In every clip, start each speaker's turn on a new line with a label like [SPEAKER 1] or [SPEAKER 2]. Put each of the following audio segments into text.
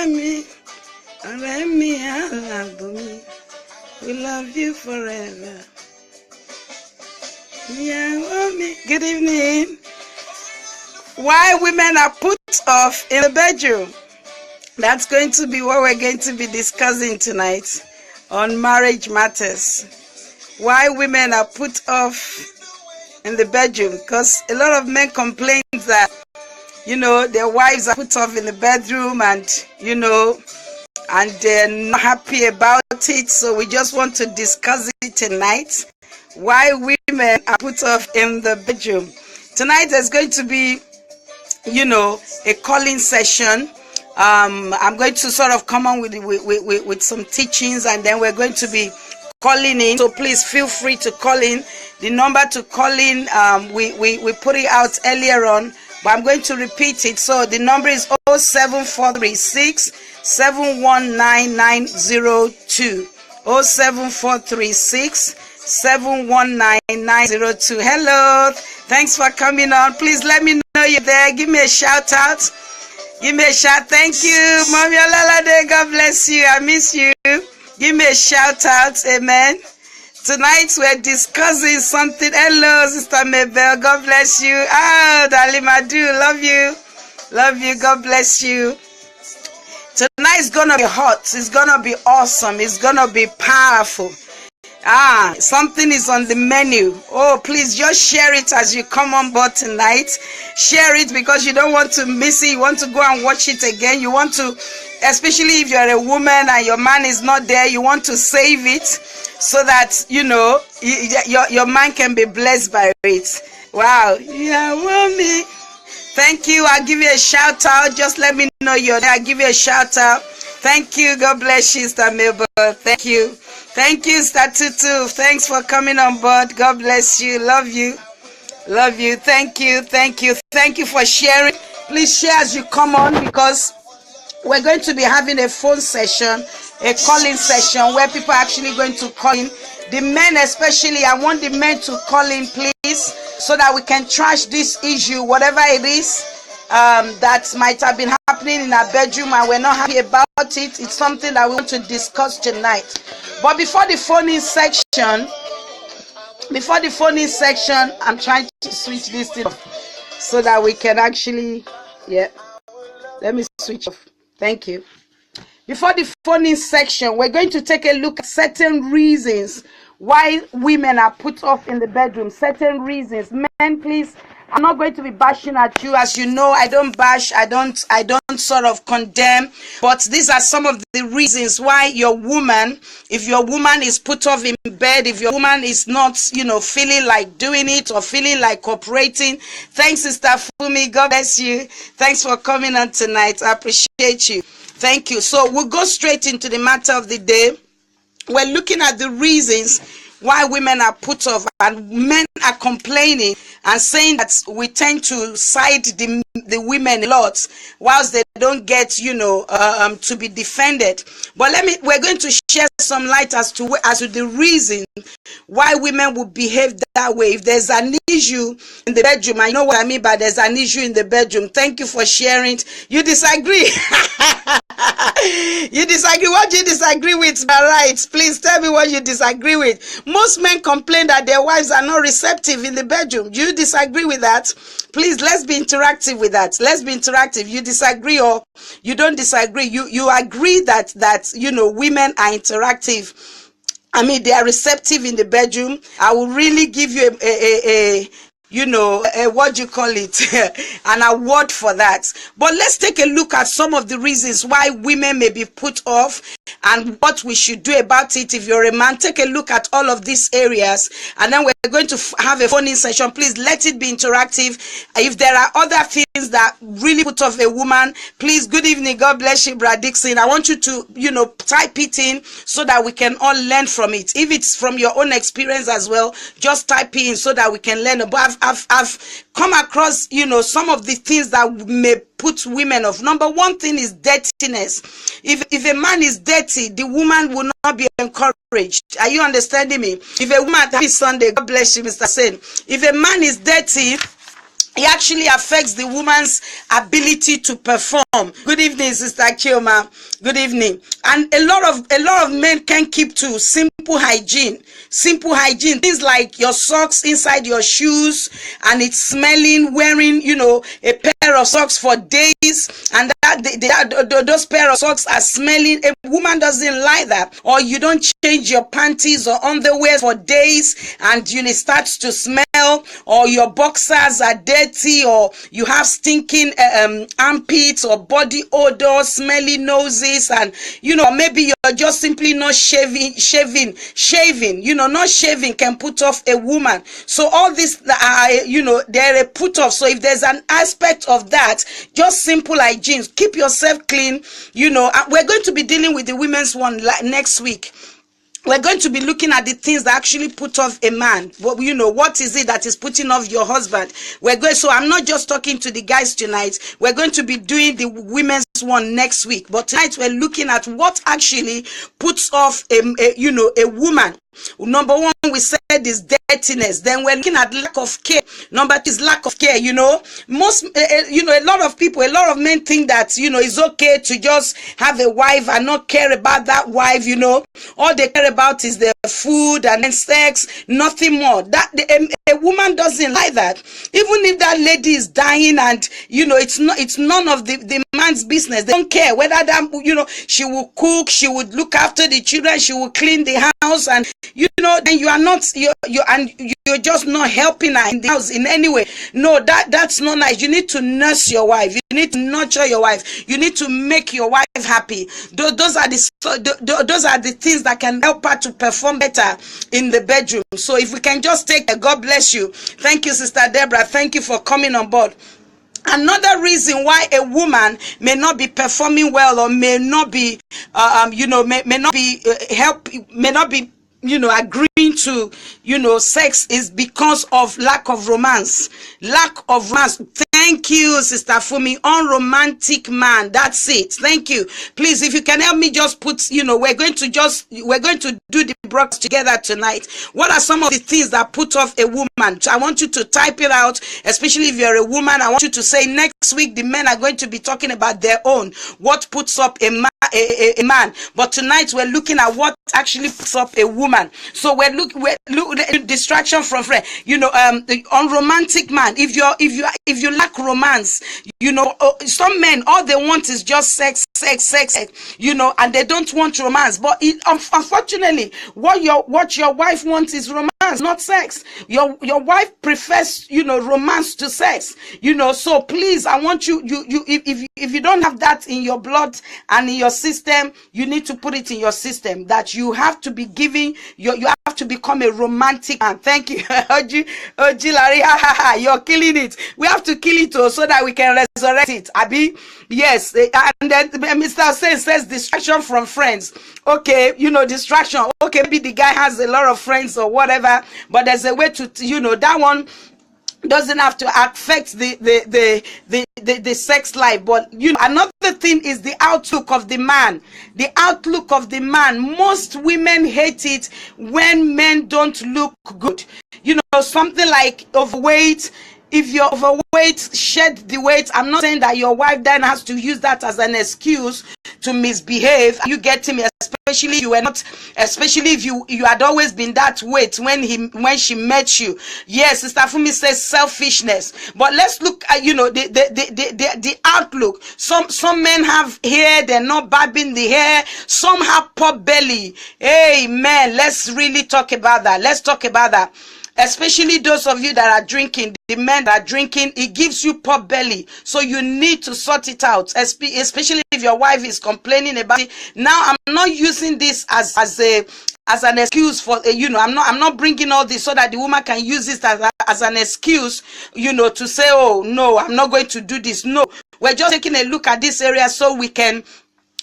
[SPEAKER 1] me, let me, I love me. We love you forever. Yeah, mommy. Good evening. Why women are put off in the bedroom. That's going to be what we're going to be discussing tonight on marriage matters. Why women are put off in the bedroom. Because a lot of men complain that, their wives are put off in the bedroom and, and they're not happy about it. So we just want to discuss it tonight. Why women are put off in the bedroom. Tonight there's going to be, a calling session. I'm going to sort of come on with some teachings, and then we're going to be calling in. So please feel free to call in. The number to call in, we put it out earlier on, but I'm going to repeat it. So the number is 07436 719902. 07436 719902. Hello, thanks for coming on. Please let me know you're there. Give me a shout out. Give me a shout. Thank you, Mommy Olalade. God bless you. I miss you. Give me a shout out. Amen. Tonight we're discussing something. Hello, Sister Mabel. God bless you. Oh, darling, I do love you. Love you. God bless you. Tonight's gonna be hot. It's gonna be awesome. It's gonna be powerful. Something is on the menu. Oh, please just share it as you come on board tonight. Share it because you don't want to miss it. You want to go and watch it again. You want to, especially if you're a woman and your man is not there, you want to save it so that, your man can be blessed by it. Wow. Yeah, mommy. Thank you. I'll give you a shout out. Just let me know you're there. I'll give you a shout out. Thank you. God bless you, Sister Mabel. Thank you. Thank you, Star Tutu. Thanks for coming on board. God bless you. Love you. Love you. Thank you. Thank you. Thank you for sharing. Please share as you come on, because we're going to be having a phone session, a calling session where people are actually going to call in. The men especially, I want the men to call in, please, so that we can trash this issue, whatever it is that might have been happening in our bedroom and we're not happy about it. It's something that we want to discuss tonight. But before the phone-in section, I'm trying to switch this thing off so that we can actually, let me switch off. Thank you. Before the phone-in section, we're going to take a look at certain reasons why women are put off in the bedroom. Certain reasons. Men, please, I'm not going to be bashing at you. As you know, I don't bash, I don't sort of condemn, but these are some of the reasons why your woman, if your woman is put off in bed, if your woman is not, feeling like doing it or feeling like cooperating. Thanks, Sister Fumi. God bless you. Thanks for coming on tonight. I appreciate you. Thank you. So we'll go straight into the matter of the day. We're looking at the reasons why women are put off, and men are complaining and saying that we tend to side the women a lot whilst they don't get to be defended. But we're going to share some light as to the reason why women would behave that way. If there's an issue in the bedroom, I know what I mean by there's an issue in the bedroom. Thank you for sharing. You disagree. You disagree. What do you disagree with? All right, please tell me what you disagree with. Most men complain that their wives are not receptive in the bedroom. Do you disagree with that? Please, let's be interactive with that. Let's be interactive. You disagree or you don't disagree. You agree that women are interactive. I mean, they are receptive in the bedroom. I will really give you what do you call it, an award for that. But let's take a look at some of the reasons why women may be put off and what we should do about it. If you're a man, take a look at all of these areas, and then we're going to have a phone-in session. Please let it be interactive. If there are other things that really put off a woman, please, good evening, God bless you, Brad Dixon. I want you to type it in so that we can all learn from it. If it's from your own experience as well, just type it in so that we can learn. But I've come across some of the things that may put women off. Number one thing is dirtiness. If a man is dirty, the woman will not be encouraged. Are you understanding me? If a woman, happy Sunday, God bless you, Mr. Sen. If a man is dirty, it actually affects the woman's ability to perform. Good evening, Sister Chioma. Good evening. And a lot of men can keep to simple hygiene. Simple hygiene, things like your socks inside your shoes, and it's smelling, wearing, a pair of socks for days, and those pair of socks are smelling. A woman doesn't like that. Or you don't change your panties or underwear for days, and it starts to smell, or your boxers are dirty, or you have stinking armpits or body odor, smelly noses, and maybe you're just simply not shaving. Not shaving can put off a woman. So all this they're a put off. So if there's an aspect of that, just simple hygiene, keep yourself clean. We're going to be dealing with the women's one next week. We're going to be looking at the things that actually put off a man. What is it that is putting off your husband? So I'm not just talking to the guys tonight. We're going to be doing the women's one next week. But tonight we're looking at what actually puts off a woman. Number one, we said is dirtiness. Then we're looking at lack of care. Number two is lack of care. A lot of people, a lot of men think that it's okay to just have a wife and not care about that wife. All they care about is their food and then sex, nothing more. That a woman doesn't like that. Even if that lady is dying, and it's none of the man's business. They don't care whether that she will cook, she would look after the children, she will clean the house, and then you are not you're just not helping her in the house in any way. No, that's not nice. You need to nurse your wife. You need to nurture your wife. You need to make your wife happy. Those are the things that can help her to perform better in the bedroom. So if we can just take a God bless you. Thank you, Sister Deborah. Thank you for coming on board. Another reason why a woman may not be performing well, or may not be agreeing to sex, is because of lack of romance. Lack of romance. Thank you, Sister Fumi. Unromantic man. That's it. Thank you. Please, if you can help me just put, we're going to do the broadcast together tonight. What are some of the things that put off a woman? I want you to type it out, especially if you're a woman. I want you to say next week the men are going to be talking about their own. What puts up a man? But tonight we're looking at what actually puts up a woman. So we're looking distraction from friend. The unromantic man. If you lack romance, some men, all they want is just sex, and they don't want romance. But unfortunately, what your wife wants is romance, not sex. Your wife prefers romance to sex. So please, I want you if you don't have that in your blood and in your system, you need to put it in your system that you have to be giving. You have to become a romantic man. Thank you, Oji Larry. You're killing it. We have to kill it so that we can resurrect it. Abi, yes. And then Mr. Hussein says distraction from friends. Okay, distraction. Okay, maybe the guy has a lot of friends or whatever, but there's a way to that one doesn't have to affect the sex life. But another thing is the outlook of the man. The outlook of the man. Most women hate it when men don't look good. Something like overweight. If you're overweight, shed the weight. I'm not saying that your wife then has to use that as an excuse to misbehave. You get me? Especially if you had always been that weight when she met you. Yes, Sister Fumi says selfishness. But let's look at the outlook. Some men have hair, they're not barbing the hair. Some have pot belly. Amen. Let's really talk about that. Let's talk about that. Especially those of you that are drinking, the men that are drinking, it gives you pot belly. So you need to sort it out, especially if your wife is complaining about it. Now, I'm not using this as an excuse for, I'm not bringing all this so that the woman can use this as an excuse, to say, oh, no, I'm not going to do this. No, we're just taking a look at this area so we can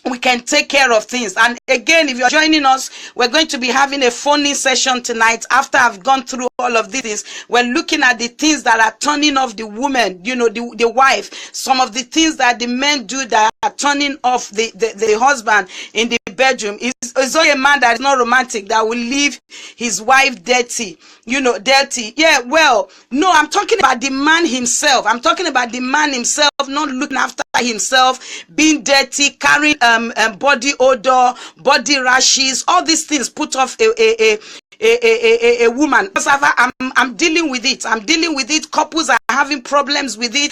[SPEAKER 1] we can take care of things. And again, if you're joining us, we're going to be having a phone-in session tonight. After I've gone through all of these things, we're looking at the things that are turning off the woman, the wife. Some of the things that the men do that are turning off the husband in the bedroom. Is only a man that is not romantic that will leave his wife dirty, dirty. Yeah, well, no, I'm talking about the man himself. I'm talking about the man himself not looking after himself, being dirty, carrying body odor, body rashes, all these things put off a woman. I'm dealing with it. I'm dealing with it. Couples are having problems with it.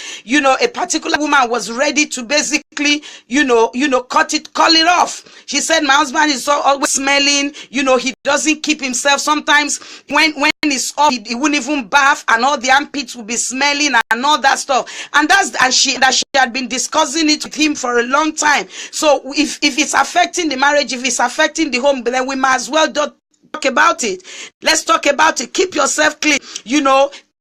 [SPEAKER 1] A particular woman was ready to basically, call it off. She said, my husband is always smelling. He doesn't keep himself. Sometimes when it's off, he wouldn't even bath, and all the armpits will be smelling and all that stuff. And she had been discussing it with him for a long time. So if it's affecting the marriage, if it's affecting the home, then we might as well talk about it. Let's talk about it. Keep yourself clean.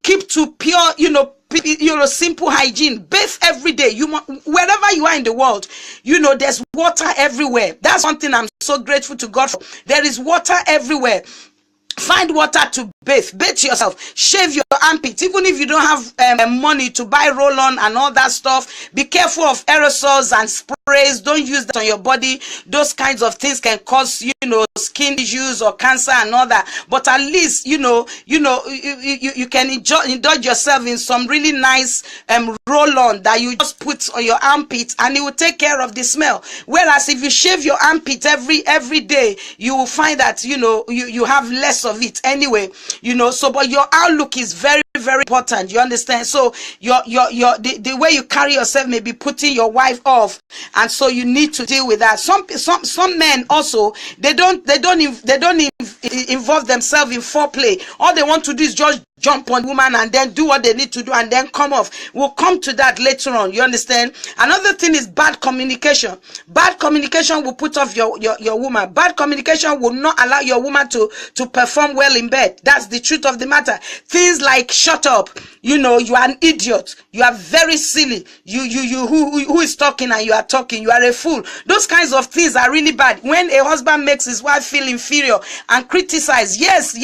[SPEAKER 1] Keep to pure, simple hygiene. Bathe every day. Wherever you are in the world, there's water everywhere. That's one thing I'm so grateful to God for. There is water everywhere. Find water to bathe yourself, shave your armpit. Even if you don't have money to buy roll-on and all that stuff, be careful of aerosols and sprays. Don't use that on your body. Those kinds of things can cause skin issues or cancer and all that. But at least you can indulge yourself in some really nice roll-on that you just put on your armpit, and it will take care of the smell. Whereas if you shave your armpit every day, you will find that you have less of it anyway. But your outlook is very, very important. You understand? So the way you carry yourself may be putting your wife off, and so you need to deal with that. Some men also, they don't involve themselves in foreplay. All they want to do is just jump on woman and then do what they need to do and then come off. We'll come to that later on. You understand? Another thing is bad communication. Bad communication will put off your woman. Bad communication will not allow your woman to perform well in bed. That's the truth of the matter. Things like shut up, you are an idiot, you are very silly, who is talking and you are talking, you are a fool. Those kinds of things are really bad. When a husband makes his wife feel inferior and criticize, yes,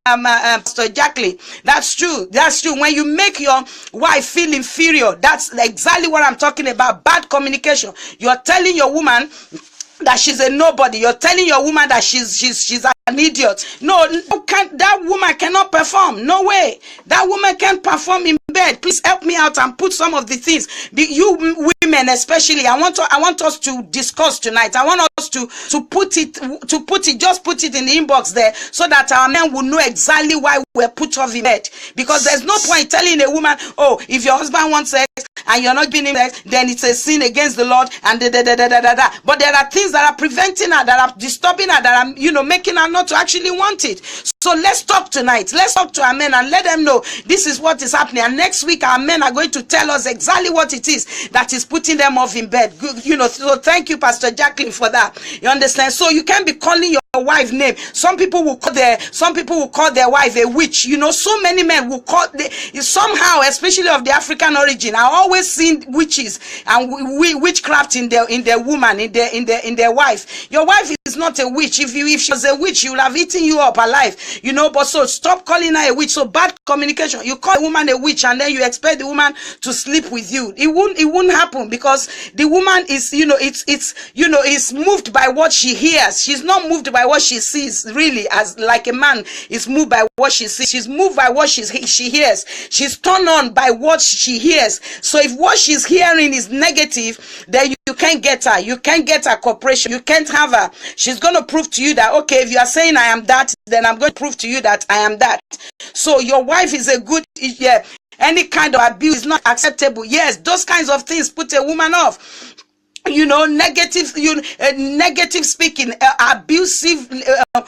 [SPEAKER 1] Pastor Jacqueline, that's true. When you make your wife feel inferior, that's exactly what I'm talking about. Bad communication. You're telling your woman that she's a nobody. You're telling your woman that she's an idiot. No, that woman cannot perform. No way. That woman can't perform in bed. Please help me out and put some of the things. You women especially, I want us to discuss tonight. I want us to put it in the inbox there, so that our men will know exactly why we're put off in bed. Because there's no point telling a woman, oh, if your husband wants sex and you're not giving him sex, then it's a sin against the Lord, and But there are things that are preventing her, that are disturbing her, that are making her not to actually want it. So let's talk tonight. Let's talk to our men and let them know this is what is happening. And next week our men are going to tell us exactly what it is that is putting them off in bed. Good, so thank you, Pastor Jacqueline, for that. You understand? So you can't be calling your wife name. Some people will call their wife a witch. So many men will call somehow, especially of the African origin. I always seen witches and witchcraft in their woman, in their wife. Your wife is not a witch. If she was a witch, she would have eaten you up alive. But so stop calling her a witch. So bad communication. You call a woman a witch and then you expect the woman to sleep with you. It won't happen, because the woman is, is moved by what she hears. She's not moved by what she sees, really, as like a man is moved by what she sees. She's moved by what she hears. She's turned on by what she hears. So if what she's hearing is negative, then you can't get her. You can't get her cooperation. You can't have her. She's going to prove to you that, okay, if you are saying I am that, then I'm going to prove to you that I am that. So your wife is a good, any kind of abuse is not acceptable. Yes, those kinds of things put a woman off. Negative speaking, abusive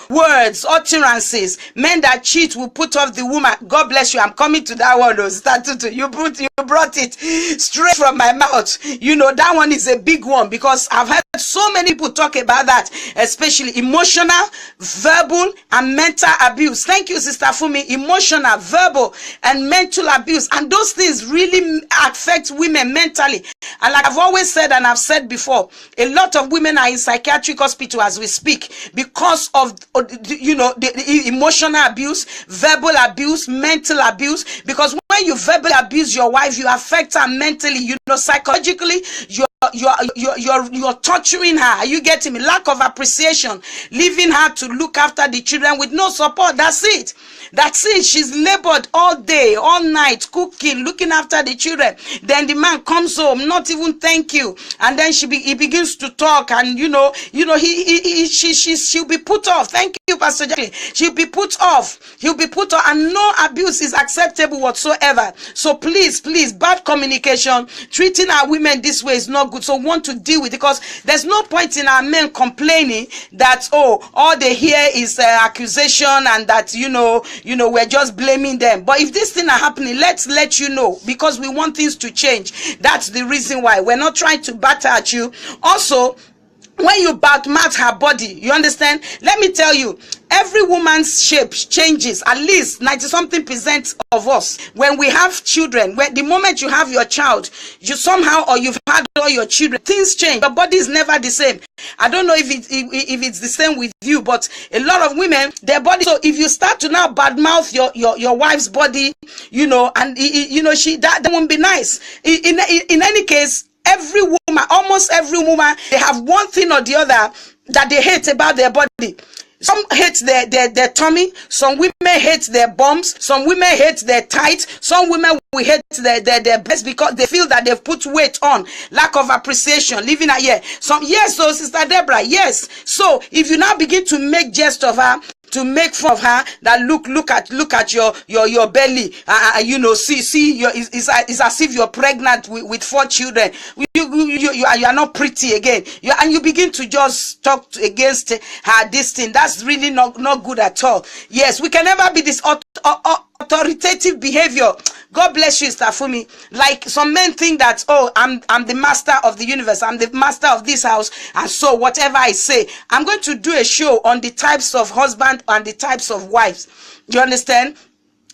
[SPEAKER 1] words, utterances. Men that cheat will put off the woman. God bless you. I'm coming to that one. You brought it straight from my mouth. That one is a big one, because I've heard so many people talk about that, especially emotional, verbal, and mental abuse. Thank you, Sister Fumi. Emotional, verbal, and mental abuse. And those things really affect women mentally. And like I've always said, and I've said before, a lot of women are in psychiatric hospital as we speak because of, the emotional abuse, verbal abuse, mental abuse. Because when you verbally abuse your wife, you affect her mentally, psychologically, you're torturing her. Are you getting me? Lack of appreciation, leaving her to look after the children with no support. That's it. She's labored all day, all night, cooking, looking after the children. Then the man comes home, not even thank you, and then he begins to talk, and she'll be put off. Thank you, Pastor Jackie. She'll be put off. He'll be put off, and no abuse is acceptable whatsoever. So please, bad communication, treating our women this way is not good. So we want to deal with it, because there's no point in our men complaining that all they hear is accusation, and that we're just blaming them. But if this thing are happening, let's let you know, because we want things to change. That's the reason why we're not trying to batter at you. Also, when you badmouth her body, you understand? Let me tell you, every woman's shape changes. At least 90-something% of us, when we have children, when the moment you have your child, you somehow, or you've had all your children, things change. Your body is never the same. I don't know if it's the same with you, but a lot of women, their body. So if you start to now badmouth your wife's body, that won't be nice. In any case, almost every woman, they have one thing or the other that they hate about their body. Some hate their tummy. Some women hate their bums. Some women hate their tight. Some women will hate their breasts because they feel that they've put weight on. Lack of appreciation. Living a year. So Sister Deborah, yes. So if you now begin to make jest of her, to make fun of her, that look at your belly, see it's as if you're pregnant with 4 children. You are not pretty again. And you begin to just talk against her. This thing, that's really not good at all. Yes, we can never be this authoritative behavior. God bless you, Stafumi. Like some men think that, I'm the master of the universe, I'm the master of this house, and so whatever I say, I'm going to do a show on the types of husband and the types of wives. You understand?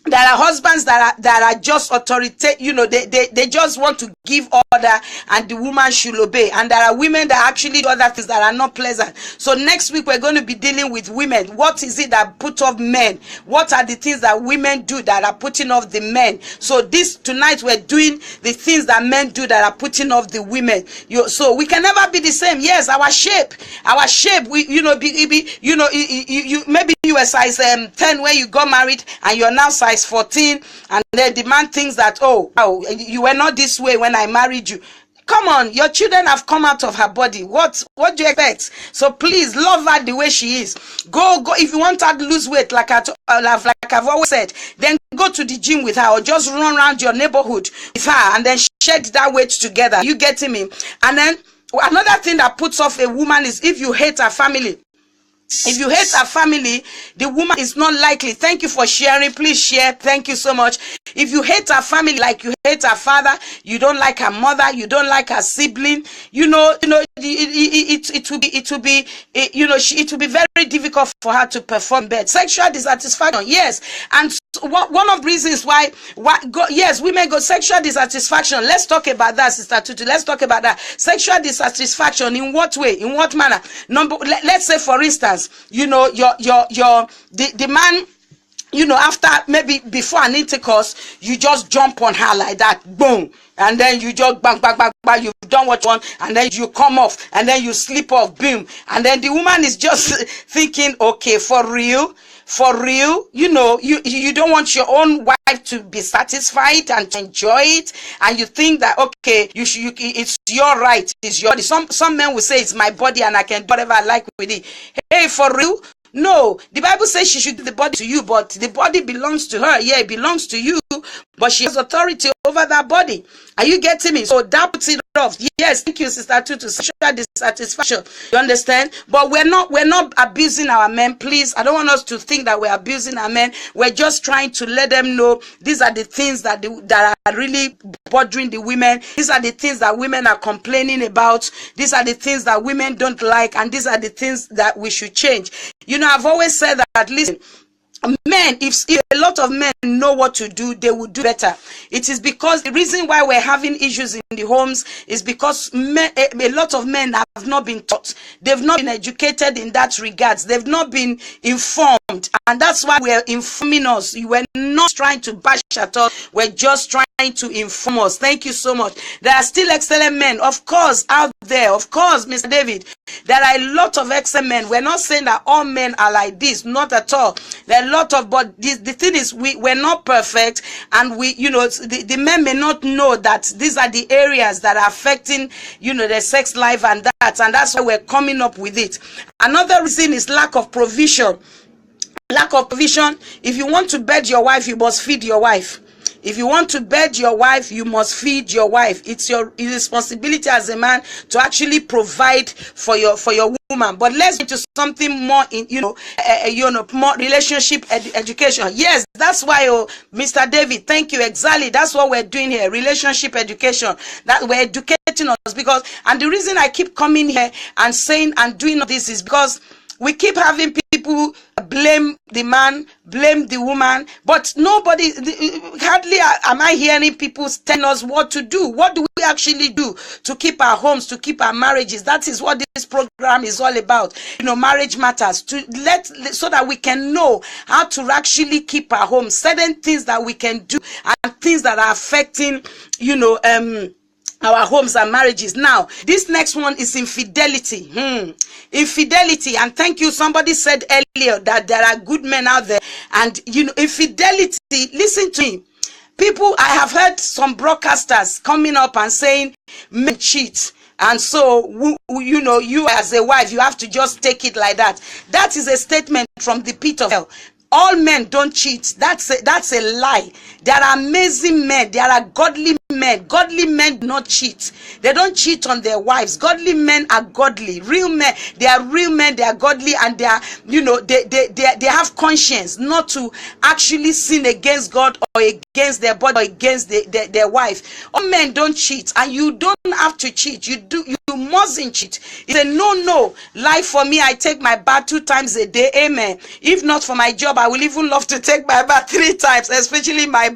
[SPEAKER 1] There are husbands that are just authoritative, they just want to give order and the woman should obey. And there are women that actually do other things that are not pleasant. So next week we're going to be dealing with women. What is it that put off men? What are the things that women do that are putting off the men? So tonight we're doing the things that men do that are putting off the women. So we can never be the same. Yes, our shape, maybe you were size 10 when you got married, and you're now size 14, and then the man thinks that, you were not this way when I married you. Come on, your children have come out of her body. What do you expect? So please love her the way she is. Go. If you want her to lose weight, like I've always said, then go to the gym with her, or just run around your neighborhood with her, and then shed that weight together. You getting me? And then another thing that puts off a woman is if you hate her family. If you hate her family, the woman is not likely. Thank you for sharing. Please share. Thank you so much. If you hate her family, like you hate her father, you don't like her mother, you don't like her sibling, it will be very difficult for her to perform bed. Sexual dissatisfaction, yes. And one of the reasons why women go sexual dissatisfaction. Let's talk about that, Sister Tutu. Let's talk about that. Sexual dissatisfaction, in what way? In what manner? Let's say, for instance, the man, after maybe before an intercourse, you just jump on her like that, boom, and then you just bang, you've done what you want, and then you come off, and then you slip off, boom, and then the woman is just thinking, okay, for real, you don't want your own wife to be satisfied and to enjoy it, and you think that, okay, it's your right, it's your body. Some men will say it's my body and I can do whatever I like with it. Hey, for real? No, the Bible says she should give the body to you, but the body belongs to her. Yeah, it belongs to you. but she has authority over that body. Are you getting me? So that puts it off. Yes, thank you, Sister Tutu. Sexual dissatisfaction. You understand? But we're not abusing our men. Please, I don't want us to think that we're abusing our men. We're just trying to let them know these are the things that are really bothering the women. These are the things that women are complaining about. These are the things that women don't like, and these are the things that we should change. You know, I've always said that, listen, men, if a lot of men know what to do, they will do better. It is because the reason why we're having issues in the homes is because a lot of men have not been taught. They've not been educated in that regards. They've not been informed, and that's why we're informing us. We're not trying to bash at all. We're just trying to inform us. Thank you so much. There are still excellent men, of course, out there. Of course, Mr. David, there are a lot of excellent men. We're not saying that all men are like this, not at all. There are a lot of, but the thing is, we're not perfect, and the men may not know that these are the areas that are affecting, their sex life and that's why we're coming up with it. Another reason is lack of provision. Lack of provision. If you want to bed your wife, you must feed your wife. If you want to bed your wife, you must feed your wife. It's your responsibility as a man to actually provide for your woman. But let's get to something more more relationship education. Yes, that's why, Mr. David, thank you. Exactly, that's what we're doing here. Relationship education. That we're educating us, because, and the reason I keep coming here and saying and doing this is because we keep having people blame the man, blame the woman, but nobody, hardly am I hearing people telling us what to do. What do we actually do to keep our homes, to keep our marriages? That is what this program is all about. Marriage matters, so that we can know how to actually keep our homes, certain things that we can do and things that are affecting, our homes and marriages. Now, this next one is infidelity. Infidelity. And thank you. Somebody said earlier that there are good men out there. And, infidelity, listen to me. People, I have heard some broadcasters coming up and saying men cheat. And so, you as a wife, you have to just take it like that. That is a statement from the pit of hell. All men don't cheat. That's a lie. There are amazing men. There are godly men. Godly men do not cheat. They don't cheat on their wives. Godly men are godly. Real men. They are real men. They are godly, and they are, they have conscience not to actually sin against God or against their body or against their wife. All men don't cheat, and you don't have to cheat. You mustn't cheat. It's a no. Life for me, I take my bath 2 times a day. Amen. If not for my job, I will even love to take my bath 3 times, especially my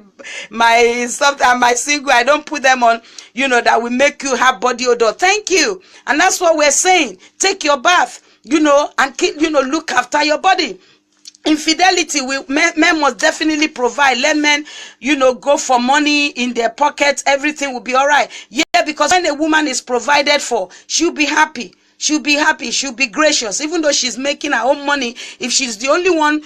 [SPEAKER 1] sometimes my single. I don't put them on, that will make you have body odor. Thank you. And that's what we're saying. Take your bath, and keep, look after your body. Infidelity, men must definitely provide. Let men, go for money in their pockets. Everything will be all right. Yeah, because when a woman is provided for, she'll be happy. She'll be happy. She'll be gracious. Even though she's making her own money, if she's the only one,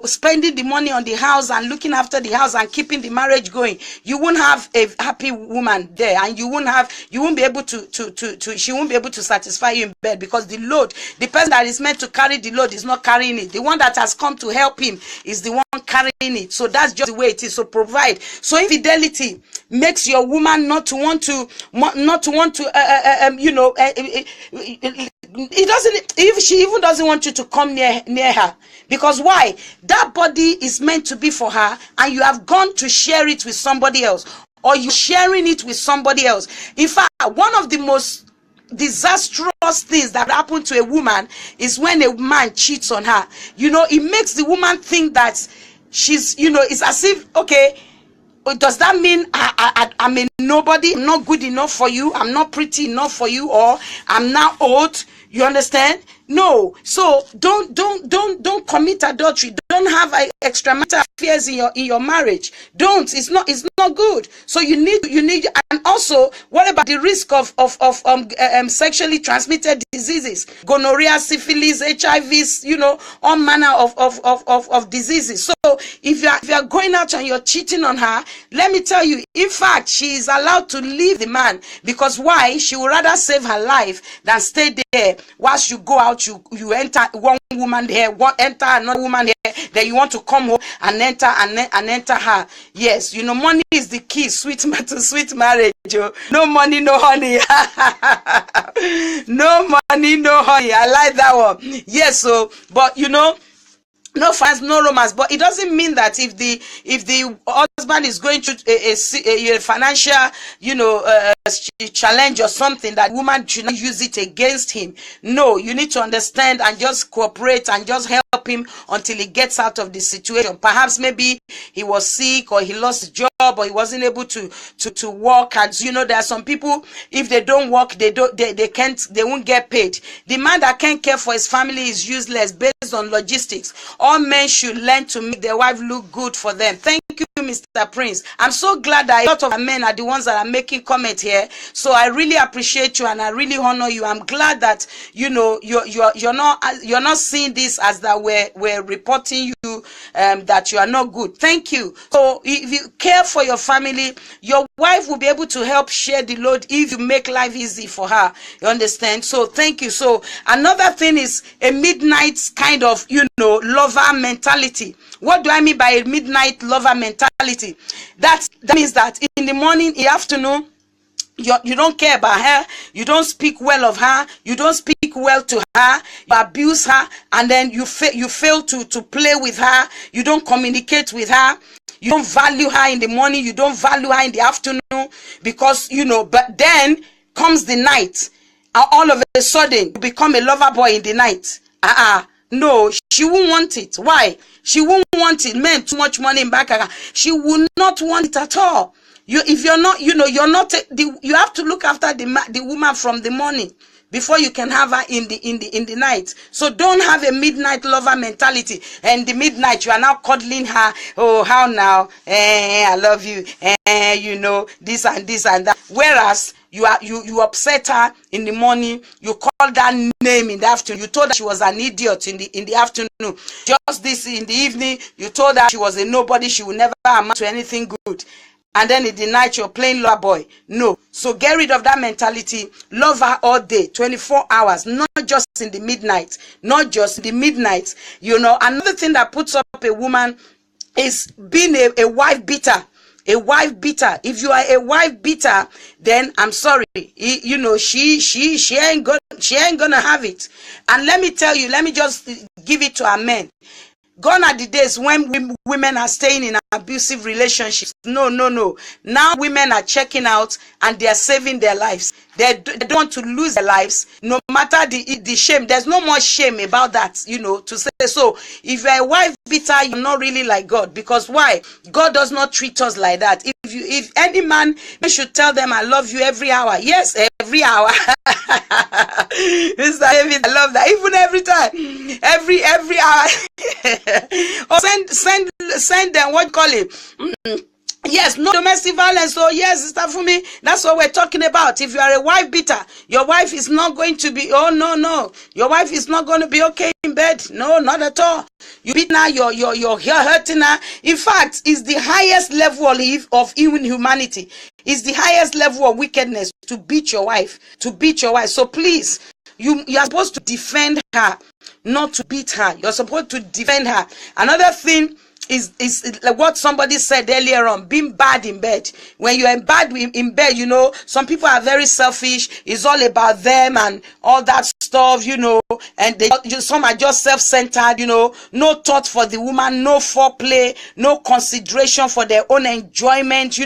[SPEAKER 1] spending the money on the house and looking after the house and keeping the marriage going, you won't have a happy woman there, and you won't be able to she won't be able to satisfy you in bed, because the person that is meant to carry the load is not carrying it. The one that has come to help him is the one carrying it. So that's just the way it is. So provide. So infidelity makes your woman not to want to it doesn't, if she even doesn't want you to come near her, because why? That body is meant to be for her, and you have gone to share it with somebody else, or you're sharing it with somebody else. In fact, one of the most disastrous things that happen to a woman is when a man cheats on her. It makes the woman think that she's, it's as if, okay, does that mean I'm a nobody? I'm not good enough for you? I'm not pretty enough for you? Or I'm now old? You understand? No. So don't commit adultery. Don't have extramarital affairs in your marriage. Don't. It's not good. So you need, and also, what about the risk of sexually transmitted diseases, gonorrhea, syphilis, HIVs, all manner of diseases. So if you are going out and you're cheating on her, let me tell you, in fact, she is allowed to leave the man. Because why? She would rather save her life than stay there. Once you go out, you enter one woman here, enter another woman here, then you want to come home and enter her. Yes, money is the key, sweet to sweet marriage. No money, no honey. No money, no honey. I like that one. Yes, but no fans, no romance, but it doesn't mean that if the husband is going through a financial, challenge or something, that woman should not use it against him. No, you need to understand and just cooperate and just help him until he gets out of the situation. Perhaps maybe he was sick or he lost his job or he wasn't able to work. And there are some people, if they don't work, they won't get paid. The man that can't care for his family is useless based on logistics. All men should learn to make their wife look good for them. Thank you, Mr. Prince. I'm so glad that a lot of men are the ones that are making comment here. So I really appreciate you and I really honor you. I'm glad that you're not seeing this as that we're reporting you that you are not good. Thank you. So if you care for your family, your wife will be able to help share the load if you make life easy for her. You understand? So thank you. So another thing is a midnight kind of lover mentality. What do I mean by a midnight lover mentality? That means that in the morning, in the afternoon, you don't care about her, you don't speak well of her, you don't speak well to her, you abuse her, and then you fail to play with her, you don't communicate with her, you don't value her in the morning, you don't value her in the afternoon, because but then comes the night, and all of a sudden you become a lover boy in the night. No, she won't want it. Why? She won't want it. Men, too much money in bank account. She will not want it at all. If you're not, you're not. You have to look after the woman from the morning before you can have her in the night. So don't have a midnight lover mentality. And the midnight you are now cuddling her. Oh, how now? I love you. This and this and that. Whereas you upset her in the morning, you call that name in the afternoon, you told her she was an idiot in the afternoon. Just this in the evening, you told her she was a nobody, she will never amount to anything good. And then in the night, you're playing lover boy. No. So get rid of that mentality. Love her all day, 24 hours, not just in the midnight. Not just in the midnight. Another thing that puts up a woman is being a wife beater. A wife beater. If you are a wife beater, then I'm sorry. She ain't gonna have it. And let me tell you, let me just give it to our men. Gone are the days when women are staying in abusive relationships. No. Now women are checking out and they are saving their lives. They don't want to lose their lives, no matter the shame. There's no more shame about that, to say. So if you're a wife beater, you're not really like God. Because why? God does not treat us like that. If any man, you should tell them I love you every hour. Yes, every hour. Mr. David, I love that. Even every time. Every hour. Or send them, what you call it? Yes, no domestic violence. So yes, Sister Fumi, that's what we're talking about. If you are a wife beater, your wife is not going to be, no. Your wife is not going to be okay in bed. No, not at all. You beat her, you're hurting her. In fact, it's the highest level of inhumanity. It's the highest level of wickedness to beat your wife. So please, you are supposed to defend her, not to beat her. You're supposed to defend her. Another thing is like what somebody said earlier on, being bad in bed. When you're bad in bed, some people are very selfish. It's all about them and all that stuff, and some are just self-centered, no thought for the woman, no foreplay, no consideration for their own enjoyment,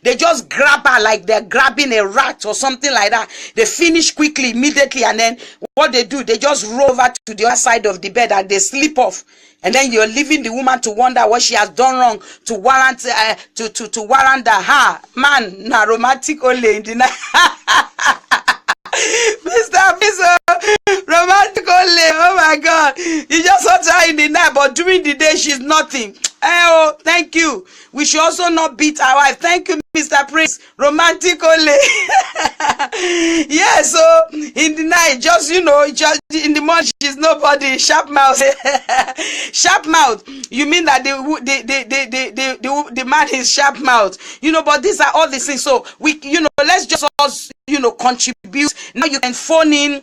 [SPEAKER 1] they just grab her like they're grabbing a rat or something like that. They finish quickly, immediately, and then what they do, they just roll over to the other side of the bed and they sleep off. And then you're leaving the woman to wonder what she has done wrong to warrant to warrant her man na romantic only in the night. Mr. Biso, romantic only. Oh my God, you just hurt her in the night, but during the day she's nothing. Oh, thank you. We should also not beat our wife. Thank you, Mr. Prince. Romantic only. Yeah, so in the night, say, just, just in the morning, she's nobody, sharp mouth. Sharp mouth. You mean that the man is sharp mouth, but these are all the things. So we, let's just us, contribute. Now you can phone in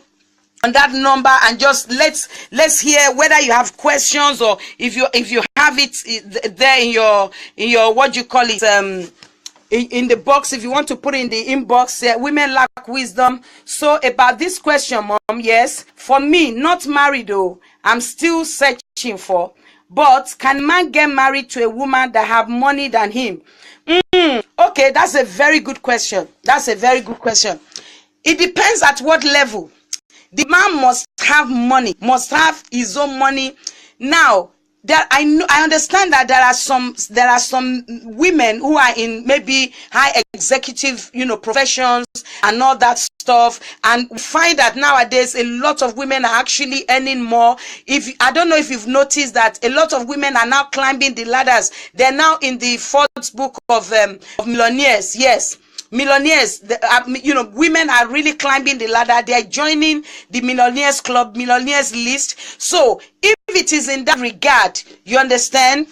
[SPEAKER 1] on that number and just let's hear whether you have questions, or if you have it there in your what you call it, in the box, if you want to put in the inbox. Women lack wisdom. So about this question, Mom, yes, for me, not married though, I'm still searching for, but can man get married to a woman that have money than him? Okay, that's a very good question. It depends at what level. The man must have money, must have his own money. Now, I understand that there are some women who are in maybe high executive, professions and all that stuff, and we find that nowadays a lot of women are actually earning more. I don't know if you've noticed that a lot of women are now climbing the ladders. They're now in the fourth book of millionaires. Yes. Millionaires, women are really climbing the ladder. They are joining the millionaires club, millionaires list. So if it is in that regard, you understand,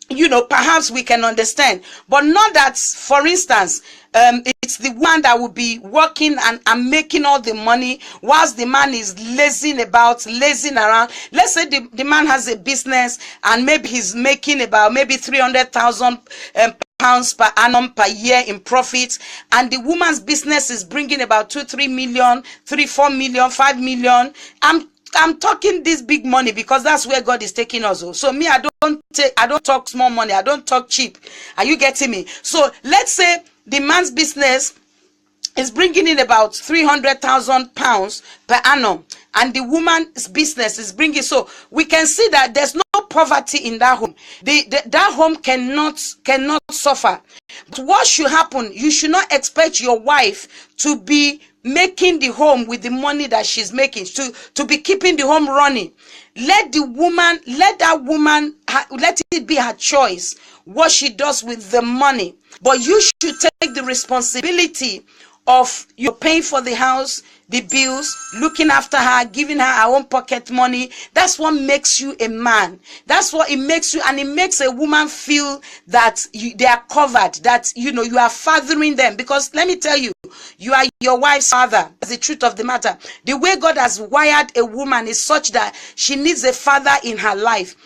[SPEAKER 1] perhaps we can understand, but not that, for instance, it's the one that will be working and making all the money whilst the man is lazing around. Let's say the man has a business and maybe he's making about maybe 300,000 pounds per annum per year in profits, and the woman's business is bringing about 2-3 million, 3-4 million, 5 million. I'm talking this big money because that's where God is taking us. So me, I don't talk small money. I don't talk cheap. Are you getting me? So let's say the man's business is bringing in about 300,000 pounds per annum, and the woman's business is bringing. So we can see that there's no poverty in that home. That home cannot suffer. But what should happen? You should not expect your wife to be making the home with the money that she's making, to be keeping the home running. Let that woman, let it be her choice what she does with the money. But you should take the responsibility of you paying for the house, the bills, looking after her, giving her her own pocket money. That's what makes you a man. That's what it makes you, and it makes a woman feel that they are covered, that you are fathering them. Because let me tell you, you are your wife's father. That's the truth of the matter. The way God has wired a woman is such that she needs a father in her life.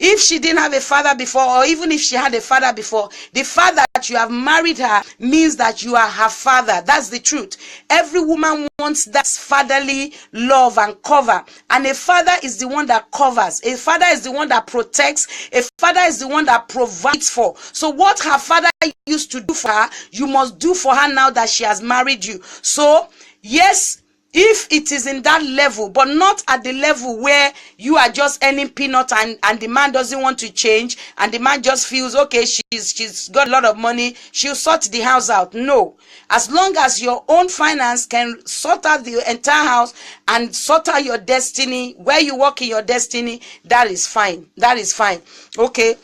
[SPEAKER 1] If she didn't have a father before, or even if she had a father before, the fact that you have married her means that you are her father. That's the truth. Every woman wants that fatherly love and cover. And a father is the one that covers. A father is the one that protects. A father is the one that provides for. So what her father used to do for her, you must do for her now that she has married you. So, yes, if it is in that level, but not at the level where you are just earning peanuts and the man doesn't want to change, and the man just feels, okay, she's got a lot of money, she'll sort the house out. No. As long as your own finance can sort out the entire house and sort out your destiny, where you walk in your destiny, that is fine. That is fine. Okay.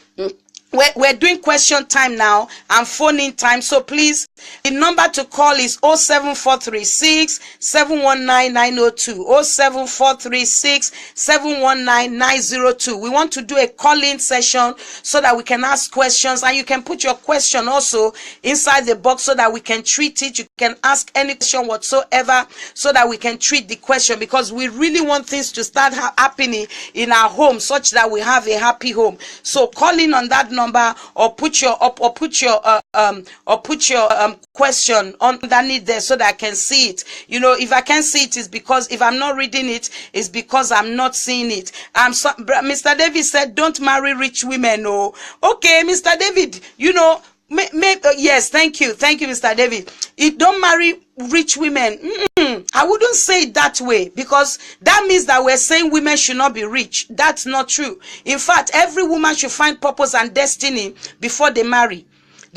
[SPEAKER 1] We're doing question time now and phone-in time. So please, the number to call is 07436 719 902. 07436 719 902. We want to do a call-in session so that we can ask questions, and you can put your question also inside the box so that we can treat it. You can ask any question whatsoever so that we can treat the question, because we really want things to start happening in our home such that we have a happy home. So call in on that number, or put your question underneath there so that I can see it. If I can't see it, is because if I'm not reading it, it's because I'm not seeing it. Mr. David said, don't marry rich women. Oh, okay, Mr. David, yes, thank you, Mr. David. Don't marry rich women. I wouldn't say it that way, because that means that we're saying women should not be rich. That's not true. In fact, every woman should find purpose and destiny before they marry.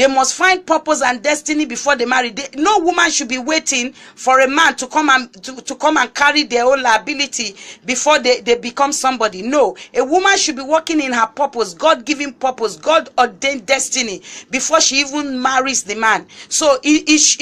[SPEAKER 1] They must find purpose and destiny before they marry. No woman should be waiting for a man to come and to come and carry their own liability before they become somebody. No, a woman should be working in her purpose, God-given purpose, God-ordained destiny before she even marries the man. So it's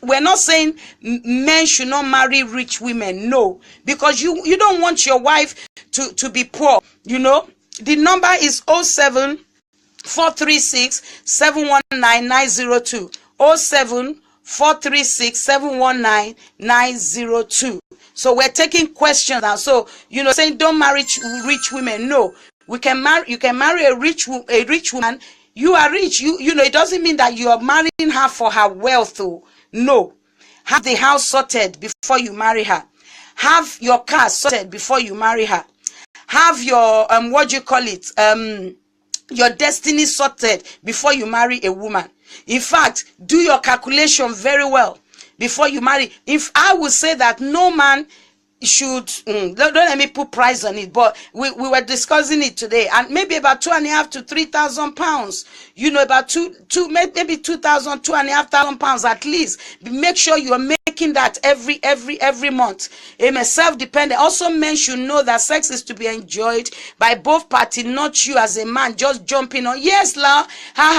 [SPEAKER 1] we're not saying men should not marry rich women. No, because you don't want your wife to be poor. You know, the number is 07-436-719-902. 07-436-719-902. So we're taking questions now. So, you know, saying don't marry rich women. No, you can marry a rich woman. You are rich. You know, it doesn't mean that you are marrying her for her wealth. Though. No, have the house sorted before you marry her. Have your car sorted before you marry her. Have your your destiny sorted before you marry a woman. In fact, do your calculation very well before you marry. If I would say that no man should don't let me put price on it, but we were discussing it today, and maybe about £2,500 to £3,000. You know, about maybe 2,000, £2,500 at least. Make sure you are making that every month. Amen. Self-dependent. Also, men should know that sex is to be enjoyed by both parties, not you as a man just jumping on. Yes, la,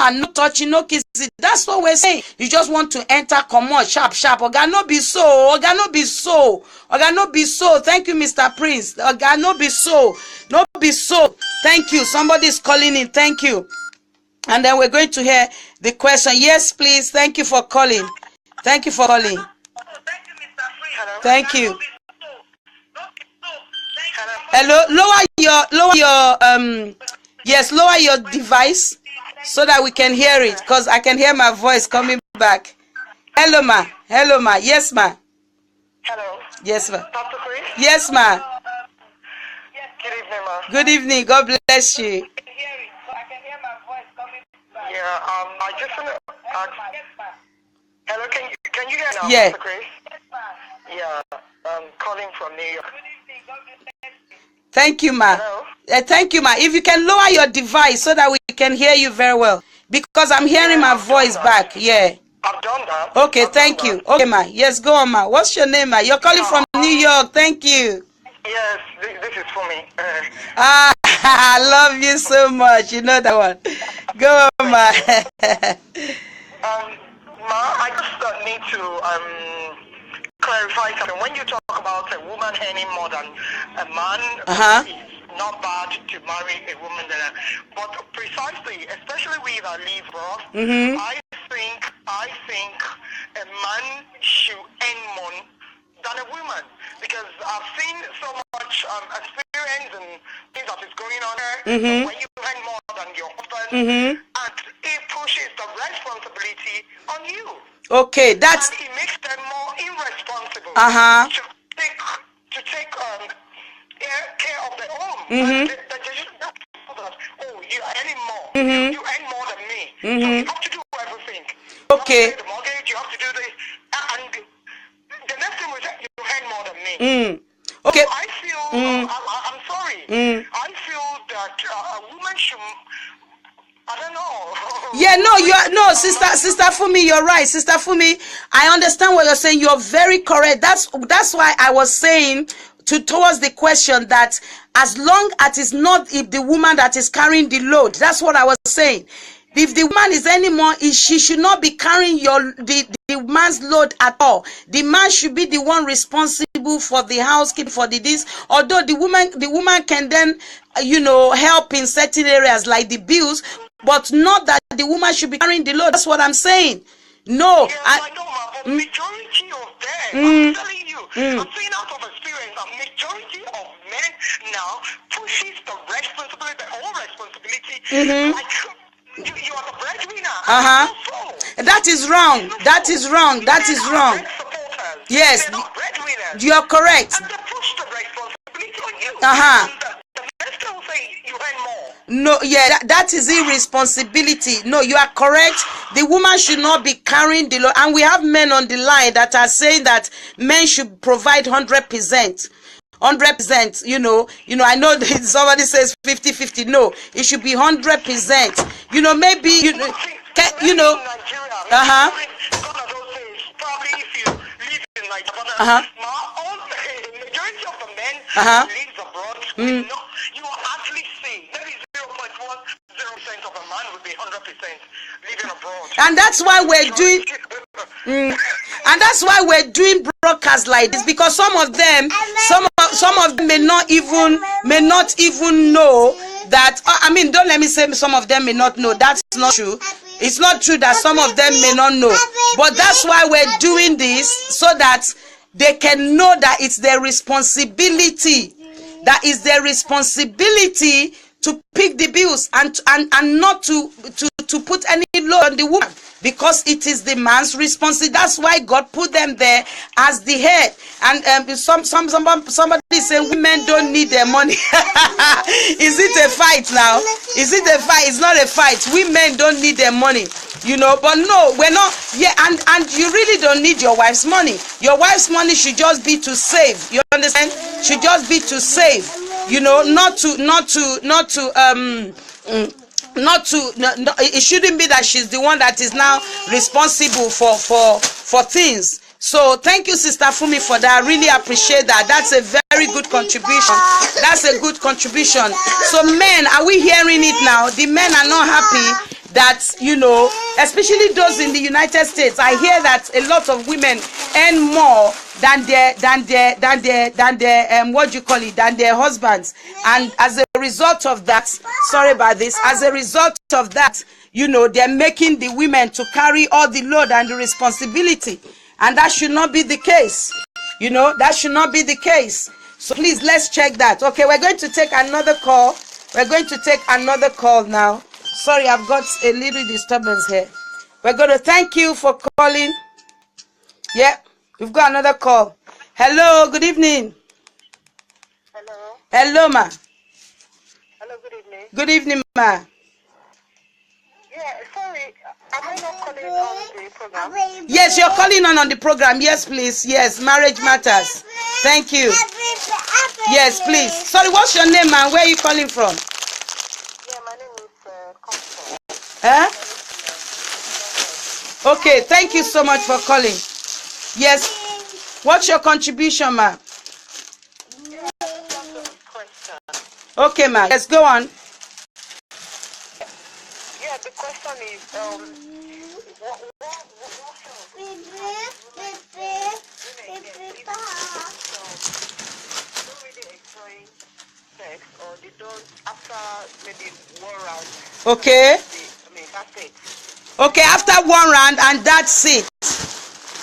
[SPEAKER 1] no touching, no kissing. That's what we're saying. You just want to enter, come on, sharp. Oga no be so. Oga no be so. Oga no be so. Thank you, Mr. Prince. Oga no be so. No be so. Thank you. Somebody's calling in. Thank you. And then we're going to hear the question. Yes, please. Thank you for calling. Thank you for calling. Thank you. Hello. Lower your device so that we can hear it, because I can hear my voice coming back. Hello, ma. Yes, ma.
[SPEAKER 2] Hello.
[SPEAKER 1] Yes, ma.
[SPEAKER 2] Dr. Chris?
[SPEAKER 1] Yes, ma.
[SPEAKER 2] Good evening, ma.
[SPEAKER 1] Good evening. God bless you.
[SPEAKER 2] Yeah, I just want to ask. Hello, can you hear now,
[SPEAKER 1] Yeah.
[SPEAKER 2] Dr. Chris? Yeah, calling from New York.
[SPEAKER 1] Thank you, ma.
[SPEAKER 2] Hello?
[SPEAKER 1] Thank you, ma. If you can lower your device so that we can hear you very well, because I'm hearing my voice back. Yeah.
[SPEAKER 2] I've done that.
[SPEAKER 1] Okay, thank you. Okay, ma. Yes, go on, ma. What's your name, ma? You're calling from New York. Thank you.
[SPEAKER 2] Yes, this is for me.
[SPEAKER 1] I love you so much. You know that one. Go on, ma.
[SPEAKER 2] Ma, I just need to clarify something. When you talk about a woman earning more than a man, it's not bad to marry a woman but precisely, especially we that live abroad, I think a man should earn more than a woman, because I've seen so much experience and things that is going on there. When you earn more than your husband, and it pushes the responsibility on you.
[SPEAKER 1] Okay, that's.
[SPEAKER 2] And it makes them more irresponsible to take care of their own. They just that, oh, you are earning more. You earn more than me. So you have to do everything.
[SPEAKER 1] Okay.
[SPEAKER 2] You have to pay the mortgage. You have to do this, and the next thing was that you earn more than me.
[SPEAKER 1] Okay.
[SPEAKER 2] So I feel. I'm sorry. I feel that a woman should. I don't know.
[SPEAKER 1] Yeah, no, sister Fumi, you're right. Sister Fumi, I understand what you're saying. You're very correct. That's why I was saying towards the question that as long as it's not if the woman that is carrying the load, that's what I was saying. If the woman is anymore, she should not be carrying the man's load at all. The man should be the one responsible for the housekeeping, for the this. Although the woman can then, help in certain areas like the bills, but not that the woman should be carrying the load. That's what I'm saying. No.
[SPEAKER 2] Yes, I know, but majority of them, I'm telling you, I'm saying out of experience, a majority of men now pushes the responsibility, their own responsibility, like. You are the breadwinner.
[SPEAKER 1] That is wrong. That is wrong. That is wrong. Yes. You are correct.
[SPEAKER 2] And they push the responsibility on you. The minister will say you earn more.
[SPEAKER 1] No, yeah, that is irresponsibility. No, you are correct. The woman should not be carrying the load. And we have men on the line that are saying that men should provide 100%. 100%, I know that somebody says 50-50. No, it should be 100%. Maybe you know.
[SPEAKER 2] Nigeria, probably if you live in Nigeria, majority of the men live abroad. You will actually see maybe 0.10% of a man will be 100% living abroad.
[SPEAKER 1] And that's why we're doing. And that's why we're doing broadcasts like this, because some of them may not even know that. I mean, don't let me say some of them may not know. That's not true. It's not true that some of them may not know. But that's why we're doing this, so that they can know that it's their responsibility. That is their responsibility to pick the bills and not to put any load on the woman, because it is the man's responsibility. That's why God put them there as the head. And somebody is saying women don't need their money. Is it a fight now? Is it a fight? It's not a fight. Women don't need their money, you know. But no, we're not. Yeah, and you really don't need your wife's money. Your wife's money should just be to save. You understand? Should just be to save. You know, it shouldn't be that she's the one that is now responsible for things. So thank you, Sister Fumi, for that. I really appreciate that. That's a very good contribution. That's a good contribution. So men, are we hearing it now? The men are not happy that, you know, especially those in the United States. I hear that a lot of women earn more than their than their husbands, and as a result of that, sorry about this, as a result of that, you know, they're making the women to carry all the load and the responsibility, and that should not be the case. You know, that should not be the case. So please, let's check that. Okay, we're going to take another call. We're going to take another call now. Sorry, I've got a little disturbance here. We're going to thank you for calling. Yeah, we've got another call. Hello, good evening.
[SPEAKER 2] Hello.
[SPEAKER 1] Hello, ma.
[SPEAKER 2] Hello, good evening.
[SPEAKER 1] Good evening, ma.
[SPEAKER 2] Yeah, sorry, am I not calling on the program?
[SPEAKER 1] Yes, you're calling on the program. Yes, please. Yes, marriage matters. Thank you. Yes, please. Sorry, what's your name, man? Where are you calling from?
[SPEAKER 2] Yeah, my name is Comfort.
[SPEAKER 1] Huh? Okay, thank you so much for calling. Yes. What's your contribution, ma?
[SPEAKER 2] Yeah, question.
[SPEAKER 1] Okay, ma. Yes, go on.
[SPEAKER 2] Yeah, the question is, what don't really enjoy sex, or they don't after maybe one round.
[SPEAKER 1] Okay.
[SPEAKER 2] I mean, that's it.
[SPEAKER 1] Okay, after one round and that's it.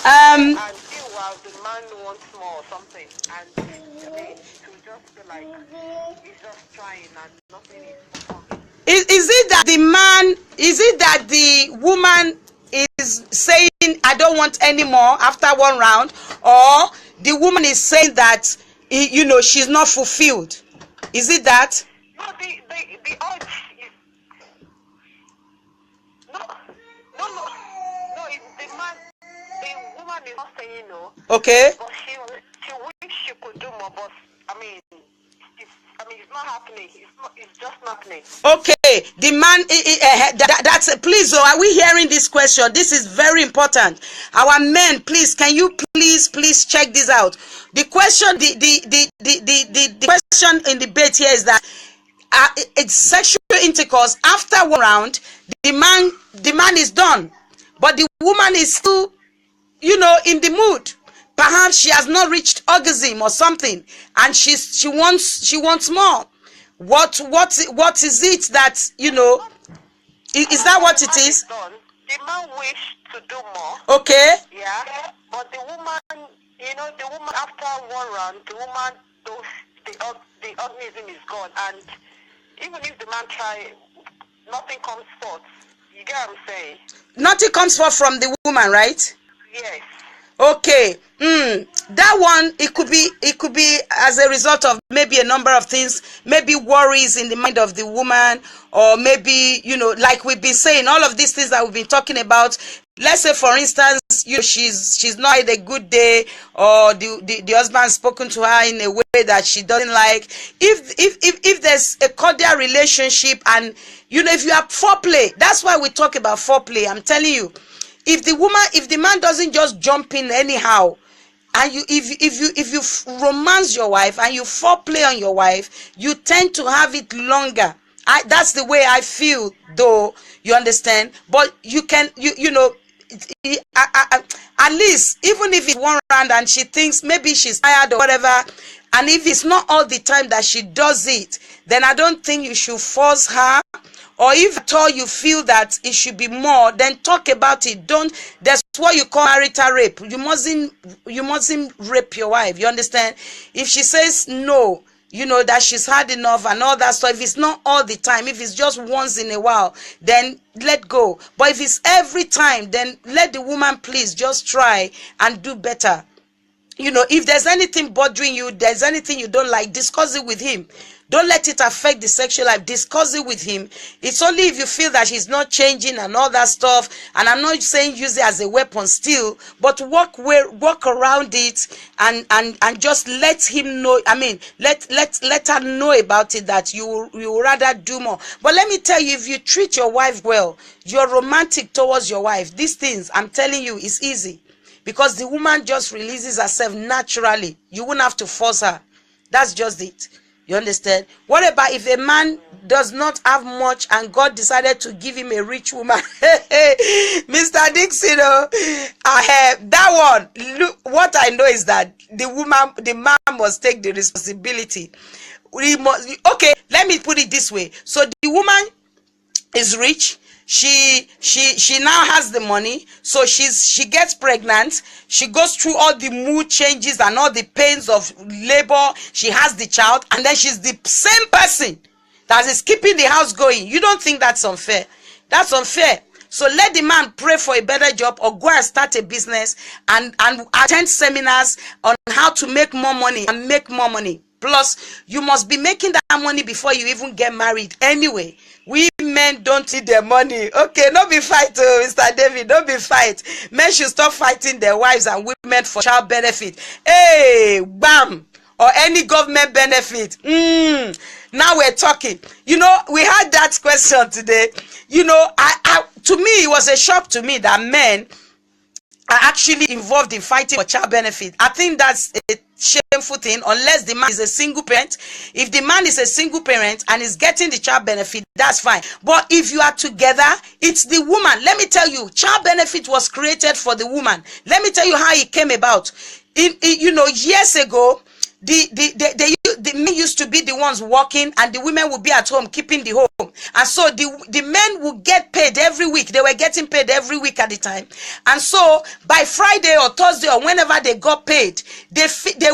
[SPEAKER 2] And meanwhile, the man wants more or something, and I mean, to just be like, he's just trying and nothing is coming.
[SPEAKER 1] Is it that the man, is it that the woman is saying, I don't want any more after one round, or the woman is saying that, you know, she's not fulfilled? Is it that?
[SPEAKER 2] No, the odds is, no, it's the man, the woman is not saying no.
[SPEAKER 1] Okay.
[SPEAKER 2] But she wish she could do more, but I mean, it's not happening. It's just not happening.
[SPEAKER 1] Okay, the man, that's please. Oh, are we hearing this question? This is very important. Our men, please, can you please check this out? The question, the question in debate here is that it's sexual intercourse after one round. The man is done, but the woman is still, you know, in the mood. Perhaps she has not reached orgasm or something, and she wants more. What is it that, you know? Is that what it is?
[SPEAKER 2] The man wish to do more.
[SPEAKER 1] Okay.
[SPEAKER 2] Yeah, but the woman, you know, the woman after one round, the woman, the organism is gone, and even if the man try, nothing comes forth. You get what I'm saying?
[SPEAKER 1] Nothing comes forth from the woman, right?
[SPEAKER 2] Yes.
[SPEAKER 1] Okay. That one, it could be as a result of maybe a number of things, maybe worries in the mind of the woman, or maybe, you know, like we've been saying, all of these things that we've been talking about, let's say for instance, she's not had a good day, or the husband spoken to her in a way that she doesn't like. If there's a cordial relationship, and if you have foreplay, that's why we talk about foreplay. I'm telling you, if the man doesn't just jump in anyhow, and if you romance your wife and you foreplay on your wife, you tend to have it longer. That's the way I feel, though, you understand. But you can at least, even if it's one round and she thinks maybe she's tired or whatever, and if it's not all the time that she does it, then I don't think you should force her. Or if at all you feel that it should be more, then talk about it. That's what you call marital rape. You mustn't rape your wife. You understand? If she says no, that she's had enough and all that stuff. If it's not all the time, if it's just once in a while, then let go. But if it's every time, then let the woman please just try and do better. If there's anything bothering you, there's anything you don't like, discuss it with him. Don't let it affect the sexual life. Discuss it with him. It's only if you feel that he's not changing and all that stuff. And I'm not saying use it as a weapon still, but walk around it and just let him know. I mean, let her know about it, that you would rather do more. But let me tell you, if you treat your wife well, you're romantic towards your wife. These things, I'm telling you, is easy, because the woman just releases herself naturally. You wouldn't have to force her. That's just it. You understand? What about if a man does not have much and God decided to give him a rich woman? Mr. Dixon, I have that one. Look, what I know is that the man must take the responsibility. Okay, let me put it this way. So the woman is rich. She now has the money, so she gets pregnant. She goes through all the mood changes and all the pains of labor. She has the child, and then she's the same person that is keeping the house going. You don't think that's unfair? That's unfair. So let the man pray for a better job, or go and start a business and attend seminars on how to make more money and make more money. Plus, you must be making that money before you even get married anyway. We men don't need their money. Okay, don't be fight, Mr. David. Don't be fight. Men should stop fighting their wives and women for child benefit. Hey, bam. Or any government benefit. Now we're talking. We had that question today. To me, it was a shock to me that men are actually involved in fighting for child benefit. I think that's a shameful thing, unless the man is a single parent. If the man is a single parent and is getting the child benefit, that's fine. But if you are together, it's the woman. Let me tell you, child benefit was created for the woman. Let me tell you how it came about. Years ago, the men used to be the ones working, and the women would be at home keeping the home. And so the men would get paid every week. They were getting paid every week at the time. And so by Friday or Thursday or whenever they got paid, they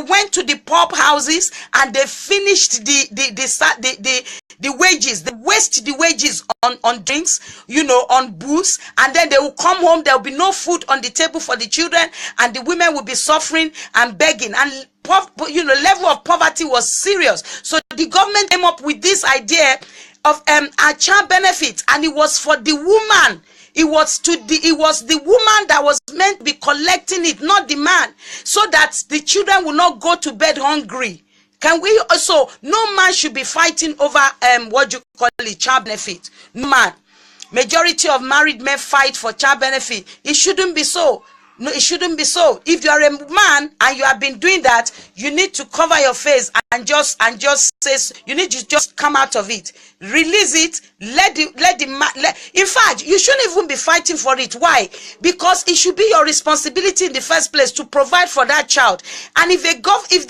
[SPEAKER 1] went to the pub houses and they finished the wages. They waste the wages on drinks, on booze, and then they will come home. There will be no food on the table for the children, and the women will be suffering and begging. And level of poverty was serious. So the government came up with this idea of a child benefit, and it was for the woman. It was the woman that was meant to be collecting it, not the man, so that the children will not go to bed hungry. Can we also? No man should be fighting over what you call it, child benefit. No man. Majority of married men fight for child benefit. It shouldn't be so. No, it shouldn't be so. If you are a man and you have been doing that, you need to cover your face and just say, you need to just come out of it. Release it. In fact, you shouldn't even be fighting for it. Why? Because it should be your responsibility in the first place to provide for that child. And if the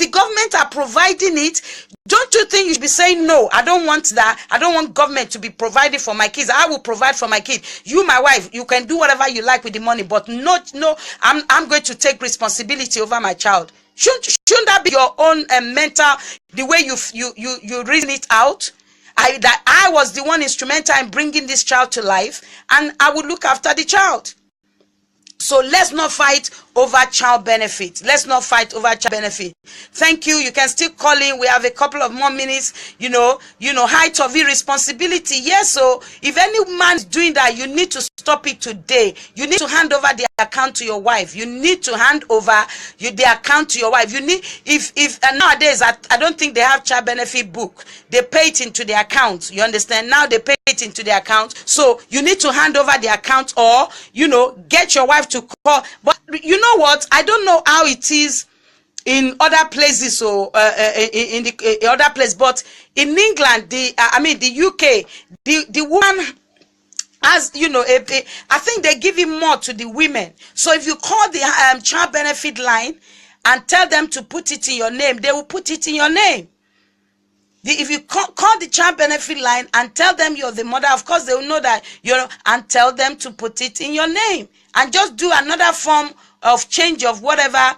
[SPEAKER 1] government are providing it, don't you think you should be saying, no, I don't want that. I don't want government to be providing for my kids. I will provide for my kid. You, my wife, you can do whatever you like with the money, but no, I'm going to take responsibility over my child. Shouldn't that be your own mental, the way you reason it out? That I was the one instrumental in bringing this child to life, and I would look after the child. So let's not fight over child benefit. Let's not fight over child benefit. Thank you. You can still call in. We have a couple of more minutes. Height of irresponsibility. Yes. So if any man is doing that, you need to stop it today. You need to hand over the account to your wife. You need to hand over the account to your wife. You need, if nowadays, I don't think they have child benefit book. They pay it into the account. You understand? Now they pay it into the account. So you need to hand over the account, or, you know, get your wife to call. But you know what? I don't know how it is in other places, so in the other place, but in England, the UK, the woman has, you know, I think they give it more to the women. So if you call the child benefit line and tell them to put it in your name, they will put it in your name. If you call the child benefit line and tell them you're the mother, of course they will know that you're, and tell them to put it in your name, and just do another form of change of whatever.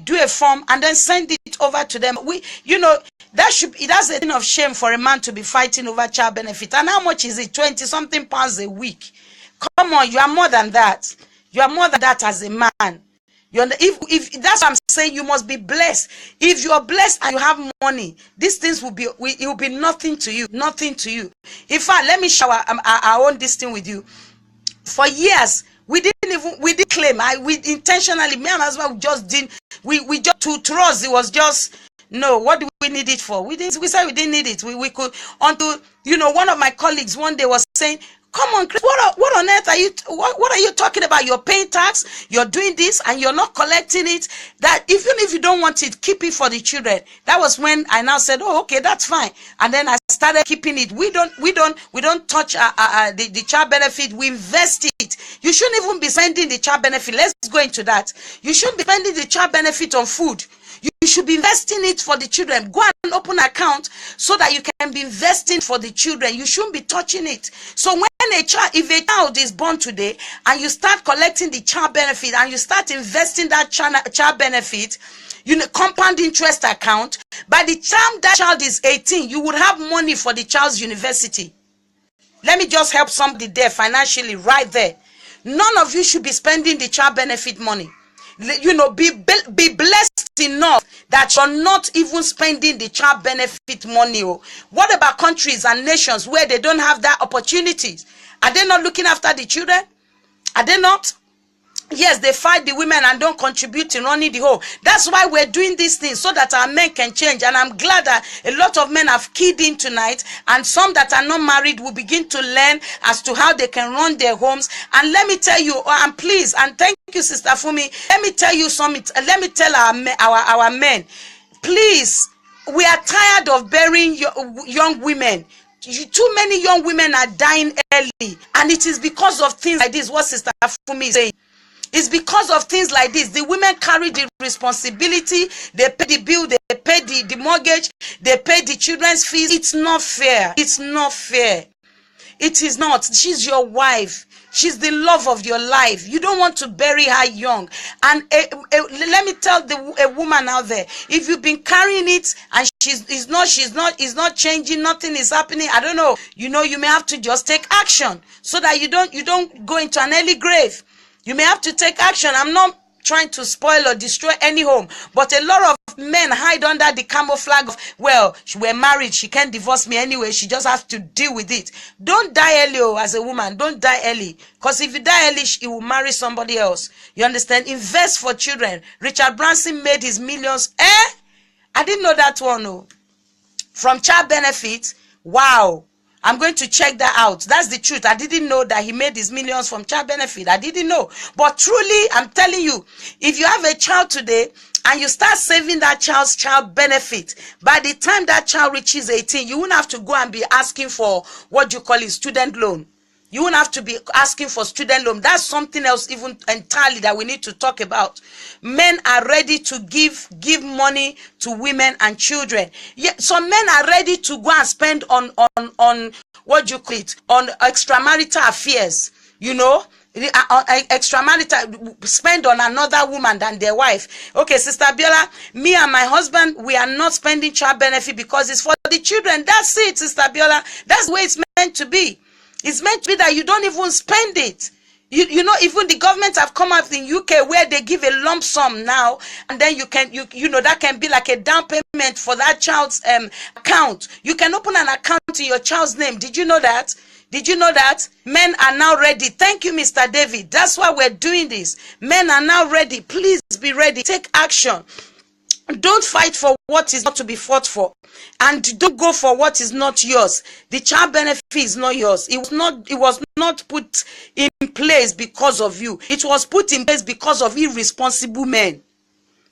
[SPEAKER 1] Do a form and then send it over to them. You know, that's a thing of shame for a man to be fighting over child benefit. And how much is it? 20 something pounds a week. Come on, you are more than that. You are more than that as a man. If that's what I'm saying, you must be blessed. If you are blessed and you have money, these things will be nothing to you. Nothing to you. In fact, let me share our own this thing with you. For years, we didn't claim. We intentionally, me and my husband just didn't. We just, to us, it was just, no, what do we need it for? We said we didn't need it. We could, until, you know, one of my colleagues one day was saying, come on, Chris, what on earth are you, what are you talking about? You're paying tax, you're doing this, and you're not collecting it. That even if you don't want it, keep it for the children. That was when I now said, oh, okay, that's fine. And then I started keeping it. We don't touch the child benefit. We invest it. You shouldn't even be spending the child benefit. Let's go into that. You shouldn't be spending the child benefit on food. You should be investing it for the children. Go and open an account so that you can be investing for the children. You shouldn't be touching it. So when if a child is born today and you start collecting the child benefit and you start investing that child benefit, you know, compound interest account, by the time that child is 18, you would have money for the child's university. Let me just help somebody there financially right there. None of you should be spending the child benefit money. You know, be blessed enough that you're not even spending the child benefit money. What about countries and nations where they don't have that opportunity? Are they not looking after the children? Are they not? Yes, they fight the women and don't contribute in running the home. That's why we're doing these things, so that our men can change. And I'm glad that a lot of men have keyed in tonight, and some that are not married will begin to learn as to how they can run their homes. And let me tell you, and please, and thank you, Sister Fumi, let me tell you something. Let me tell our men, please, we are tired of burying young women. Too many young women are dying early, and it is because of things like this. What Sister Fumi is saying. It's because of things like this. The women carry the responsibility. They pay the bill. They pay the mortgage. They pay the children's fees. It's not fair. It's not fair. It is not. She's your wife. She's the love of your life. You don't want to bury her young. And let me tell a woman out there, if you've been carrying it and she's not changing, nothing is happening, I don't know. You know, you may have to just take action so that you don't go into an early grave. You may have to take action. I'm not trying to spoil or destroy any home, but a lot of men hide under the camouflage of, well, we're married, she can't divorce me anyway, she just has to deal with it. Don't die early, as a woman. Don't die early, because if you die early, you will marry somebody else. You understand? Invest for children. Richard Branson made his millions. I didn't know that one. From child benefit. Wow. I'm going to check that out. That's the truth. I didn't know that he made his millions from child benefit. I didn't know. But truly, I'm telling you, if you have a child today and you start saving that child's child benefit, by the time that child reaches 18, you won't have to go and be asking for what you call a student loan. You won't have to be asking for student loan. That's something else even entirely that we need to talk about. Men are ready to give money to women and children. Yeah, some men are ready to go and spend on what you call it, on extramarital affairs. You know, extramarital, spend on another woman than their wife. Okay, Sister Biola, me and my husband, we are not spending child benefit because it's for the children. That's it, Sister Biola. That's the way it's meant to be. It's meant to be that you don't even spend it. You know, even the government have come up in UK where they give a lump sum now, and then you know that can be like a down payment for that child's account. You can open an account in your child's name. Did you know that? Did you know that? Men are now ready. Thank you, Mr. David. That's why we're doing this. Men are now ready. Please be ready. Take action. Don't fight for what is not to be fought for, and don't go for what is not yours. The child benefit is not yours. It was not put in place because of you. It was put in place because of irresponsible men.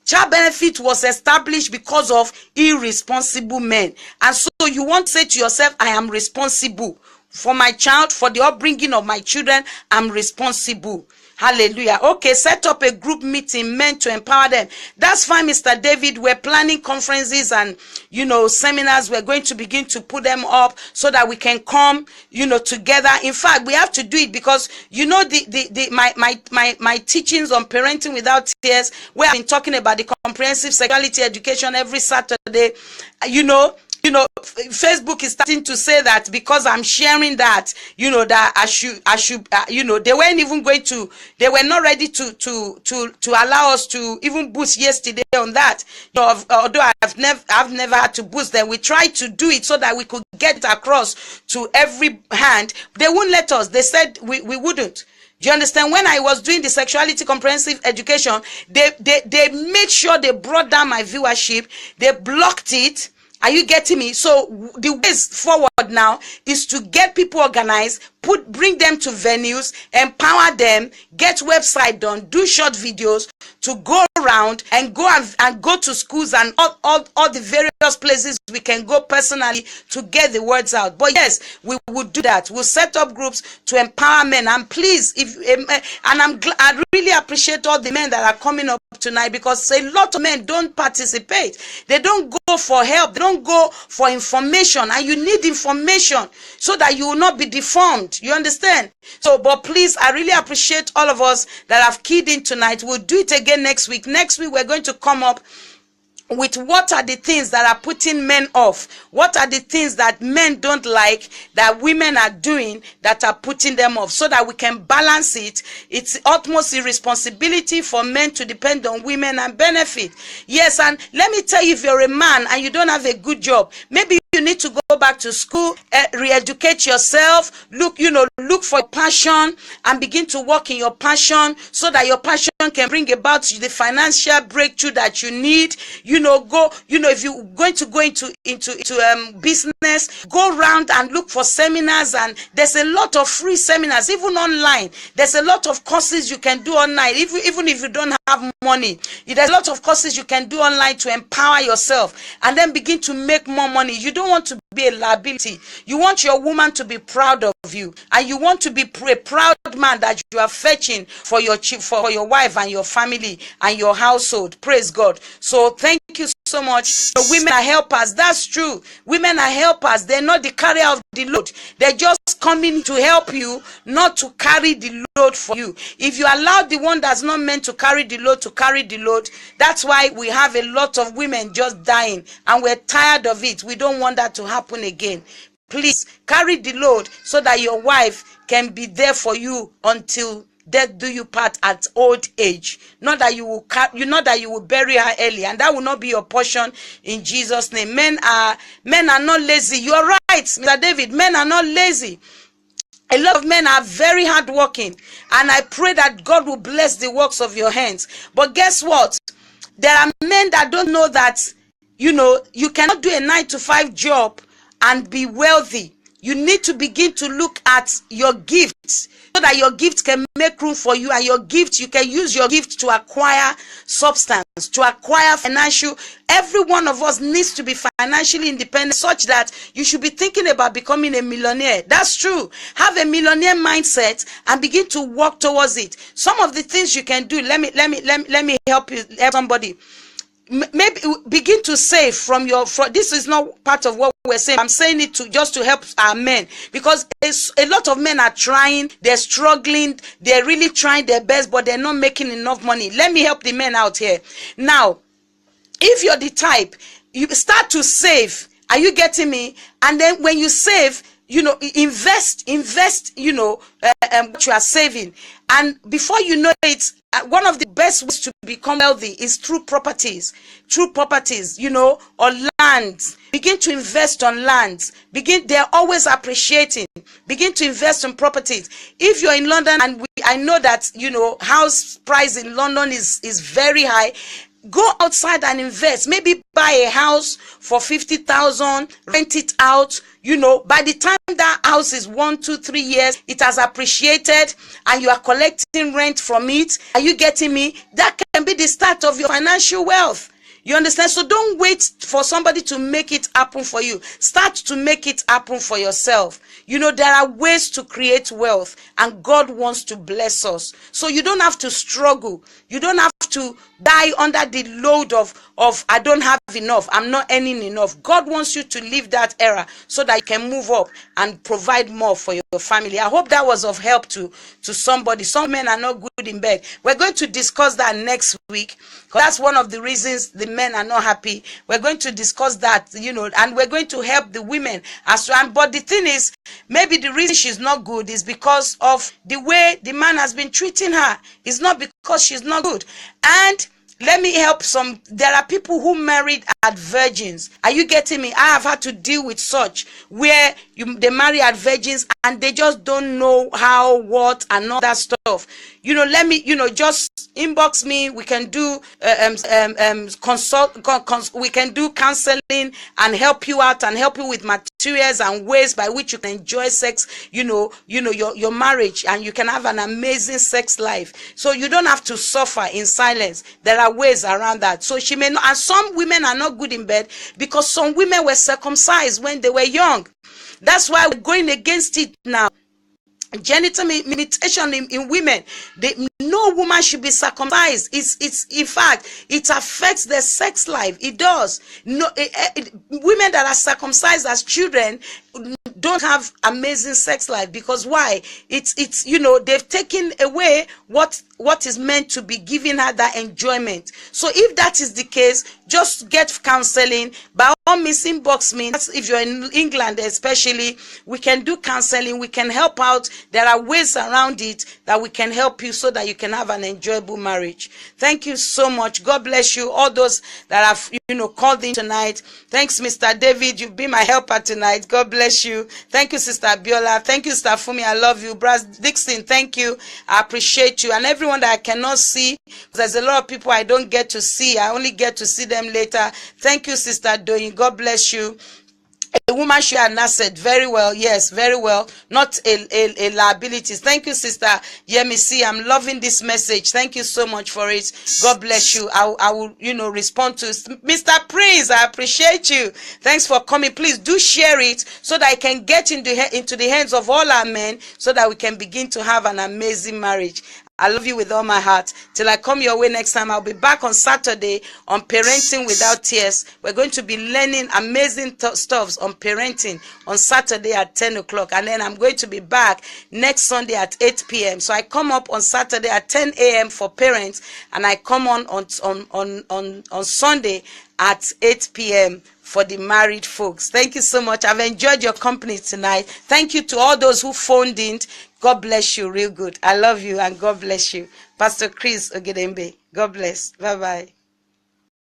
[SPEAKER 1] Child benefit was established because of irresponsible men. And so you want to say to yourself, I am responsible for my child, for the upbringing of my children. I'm responsible. Hallelujah. Okay, set up a group meeting meant to empower them. That's fine, Mr. David. We're planning conferences and, seminars. We're going to begin to put them up so that we can come, together. In fact, we have to do it because, my teachings on parenting without tears, where I've been talking about the comprehensive sexuality education every Saturday, Facebook is starting to say that because I'm sharing that, that I should, they weren't even they were not ready to allow us to even boost yesterday on that. Although I've never had to boost them, we tried to do it so that we could get it across to every hand. They wouldn't let us. They said we wouldn't. Do you understand? When I was doing the sexuality comprehensive education, they made sure they brought down my viewership. They blocked it. Are you getting me? So the ways forward now is to get people organized, bring them to venues, empower them, get website done, do short videos, to go around and go to schools and all the various places we can go personally to get the words out. But yes, we would do that. We'll set up groups to empower men. And please, I really appreciate all the men that are coming up tonight, because a lot of men don't participate. They don't go for help. They don't go for information, and you need information so that you will not be deformed. You understand? So, but please, I really appreciate all of us that have keyed in tonight. We'll do it again next week. Next week, we're going to come up with what are the things that are putting men off. What are the things that men don't like that women are doing that are putting them off, so that we can balance it. It's utmost irresponsibility for men to depend on women and benefit. Yes, and let me tell you, if you're a man and you don't have a good job, maybe you need to go back to school, re-educate yourself, look for passion and begin to work in your passion, so that your passion can bring about the financial breakthrough that you need. If you're going to go into business, go around and look for seminars, and there's a lot of free seminars, even online. There's a lot of courses you can do online, even if you don't have money. There's a lot of courses you can do online to empower yourself and then begin to make more money. You don't want to be a liability. You want your woman to be proud of you, and you want to be a proud man that you are fetching for your wife and your family and your household. Praise God. So thank you so much. So women are helpers. That's true. Women are helpers. They're not the carrier of the load. They're just coming to help you, not to carry the load for you. If you allow the one that's not meant to carry the load to carry the load, that's why we have a lot of women just dying, and we're tired of it. We don't want that to happen again. Please carry the load so that your wife can be there for you until death do you part at old age. Not that you will bury her early, and that will not be your portion in Jesus' name. Men are not lazy. You are right, Mr. David. Men are not lazy. A lot of men are very hardworking, and I pray that God will bless the works of your hands. But guess what? There are men that don't know that, you cannot do a 9-to-5 job and be wealthy. You need to begin to look at your gifts, so that your gift can make room for you, and your gift, you can use your gift to acquire substance, to acquire financial. Every one of us needs to be financially independent, such that you should be thinking about becoming a millionaire. That's true. Have a millionaire mindset and begin to work towards it. Some of the things you can do, let me help somebody. Maybe begin to save from this is not part of what we're saying. I'm saying it just to help our men, because a lot of men are trying, they're struggling, they're really trying their best, but they're not making enough money. Let me help the men out here. Now, if you're the type, you start to save. Are you getting me? And then when you save, invest, what you are saving. And before you know it, one of the best ways to become wealthy is through properties, or lands. Begin to invest on lands. They're always appreciating. Begin to invest in properties. If you're in London, and I know that, house price in London is very high, go outside and invest. Maybe buy a house for 50,000, rent it out. By the time that house is 1, 2, 3 years, it has appreciated and you are collecting rent from it. Are you getting me? That can be the start of your financial wealth. You understand? So don't wait for somebody to make it happen for you. Start to make it happen for yourself. There are ways to create wealth, and God wants to bless us. So you don't have to struggle. You don't have to die under the load of I don't have enough, I'm not earning enough. God wants you to leave that era so that you can move up and provide more for your family. I hope that was of help to somebody. Some men are not good in bed. We're going to discuss that next week, because that's one of the reasons the men are not happy. We're going to discuss that, and we're going to help the women as well. But the thing is, maybe the reason she's not good is because of the way the man has been treating her. It's not because she's not good. And let me help some. There are people who married at virgins. Are you getting me? I have had to deal with such where they marry at virgins and they just don't know how, what, and all that stuff. Let me, just inbox me. We can do we can do counseling and help you out and help you with materials and ways by which you can enjoy sex, your marriage, and you can have an amazing sex life. So you don't have to suffer in silence. There are ways around that. So she may not, and some women are not good in bed because some women were circumcised when they were young. That's why we're going against it now. Genital mutilation in women. No woman should be circumcised. It's in fact, it affects their sex life. It does. Women that are circumcised as children don't have amazing sex life, because why? It's they've taken away what is meant to be giving her that enjoyment. So if that is the case, just get counseling. By all means, inbox me. That's if you're in England especially, we can do counseling. We can help out. There are ways around it that we can help you so that you can have an enjoyable marriage. Thank you so much. God bless you. All those that have called in tonight. Thanks, Mr. David. You've been my helper tonight. God bless you. Thank you, Sister Biola. Thank you, Sister Fumi. I love you. Brother Dixon, thank you. I appreciate you. And everyone that I cannot see, there's a lot of people I don't get to see. I only get to see them later. Thank you, Sister Doyin. God bless you. A woman should have an asset. Very well. Yes, very well. Not a liability. Thank you, Sister Yemisi. I'm loving this message. Thank you so much for it. God bless you. I will, respond to Mr. Prince. I appreciate you. Thanks for coming. Please do share it so that I can get into the hands of all our men so that we can begin to have an amazing marriage. I love you with all my heart. Till I come your way next time, I'll be back on Saturday on Parenting Without Tears. We're going to be learning amazing stuffs on parenting on Saturday at 10 o'clock. And then I'm going to be back next Sunday at 8 p.m. So I come up on Saturday at 10 a.m. for parents, and I come on Sunday at 8 p.m. for the married folks. Thank you so much. I've enjoyed your company tonight. Thank you to all those who phoned in. God bless you real good. I love you and God bless you. Pastor Chris Ogedembe. God bless. Bye-bye.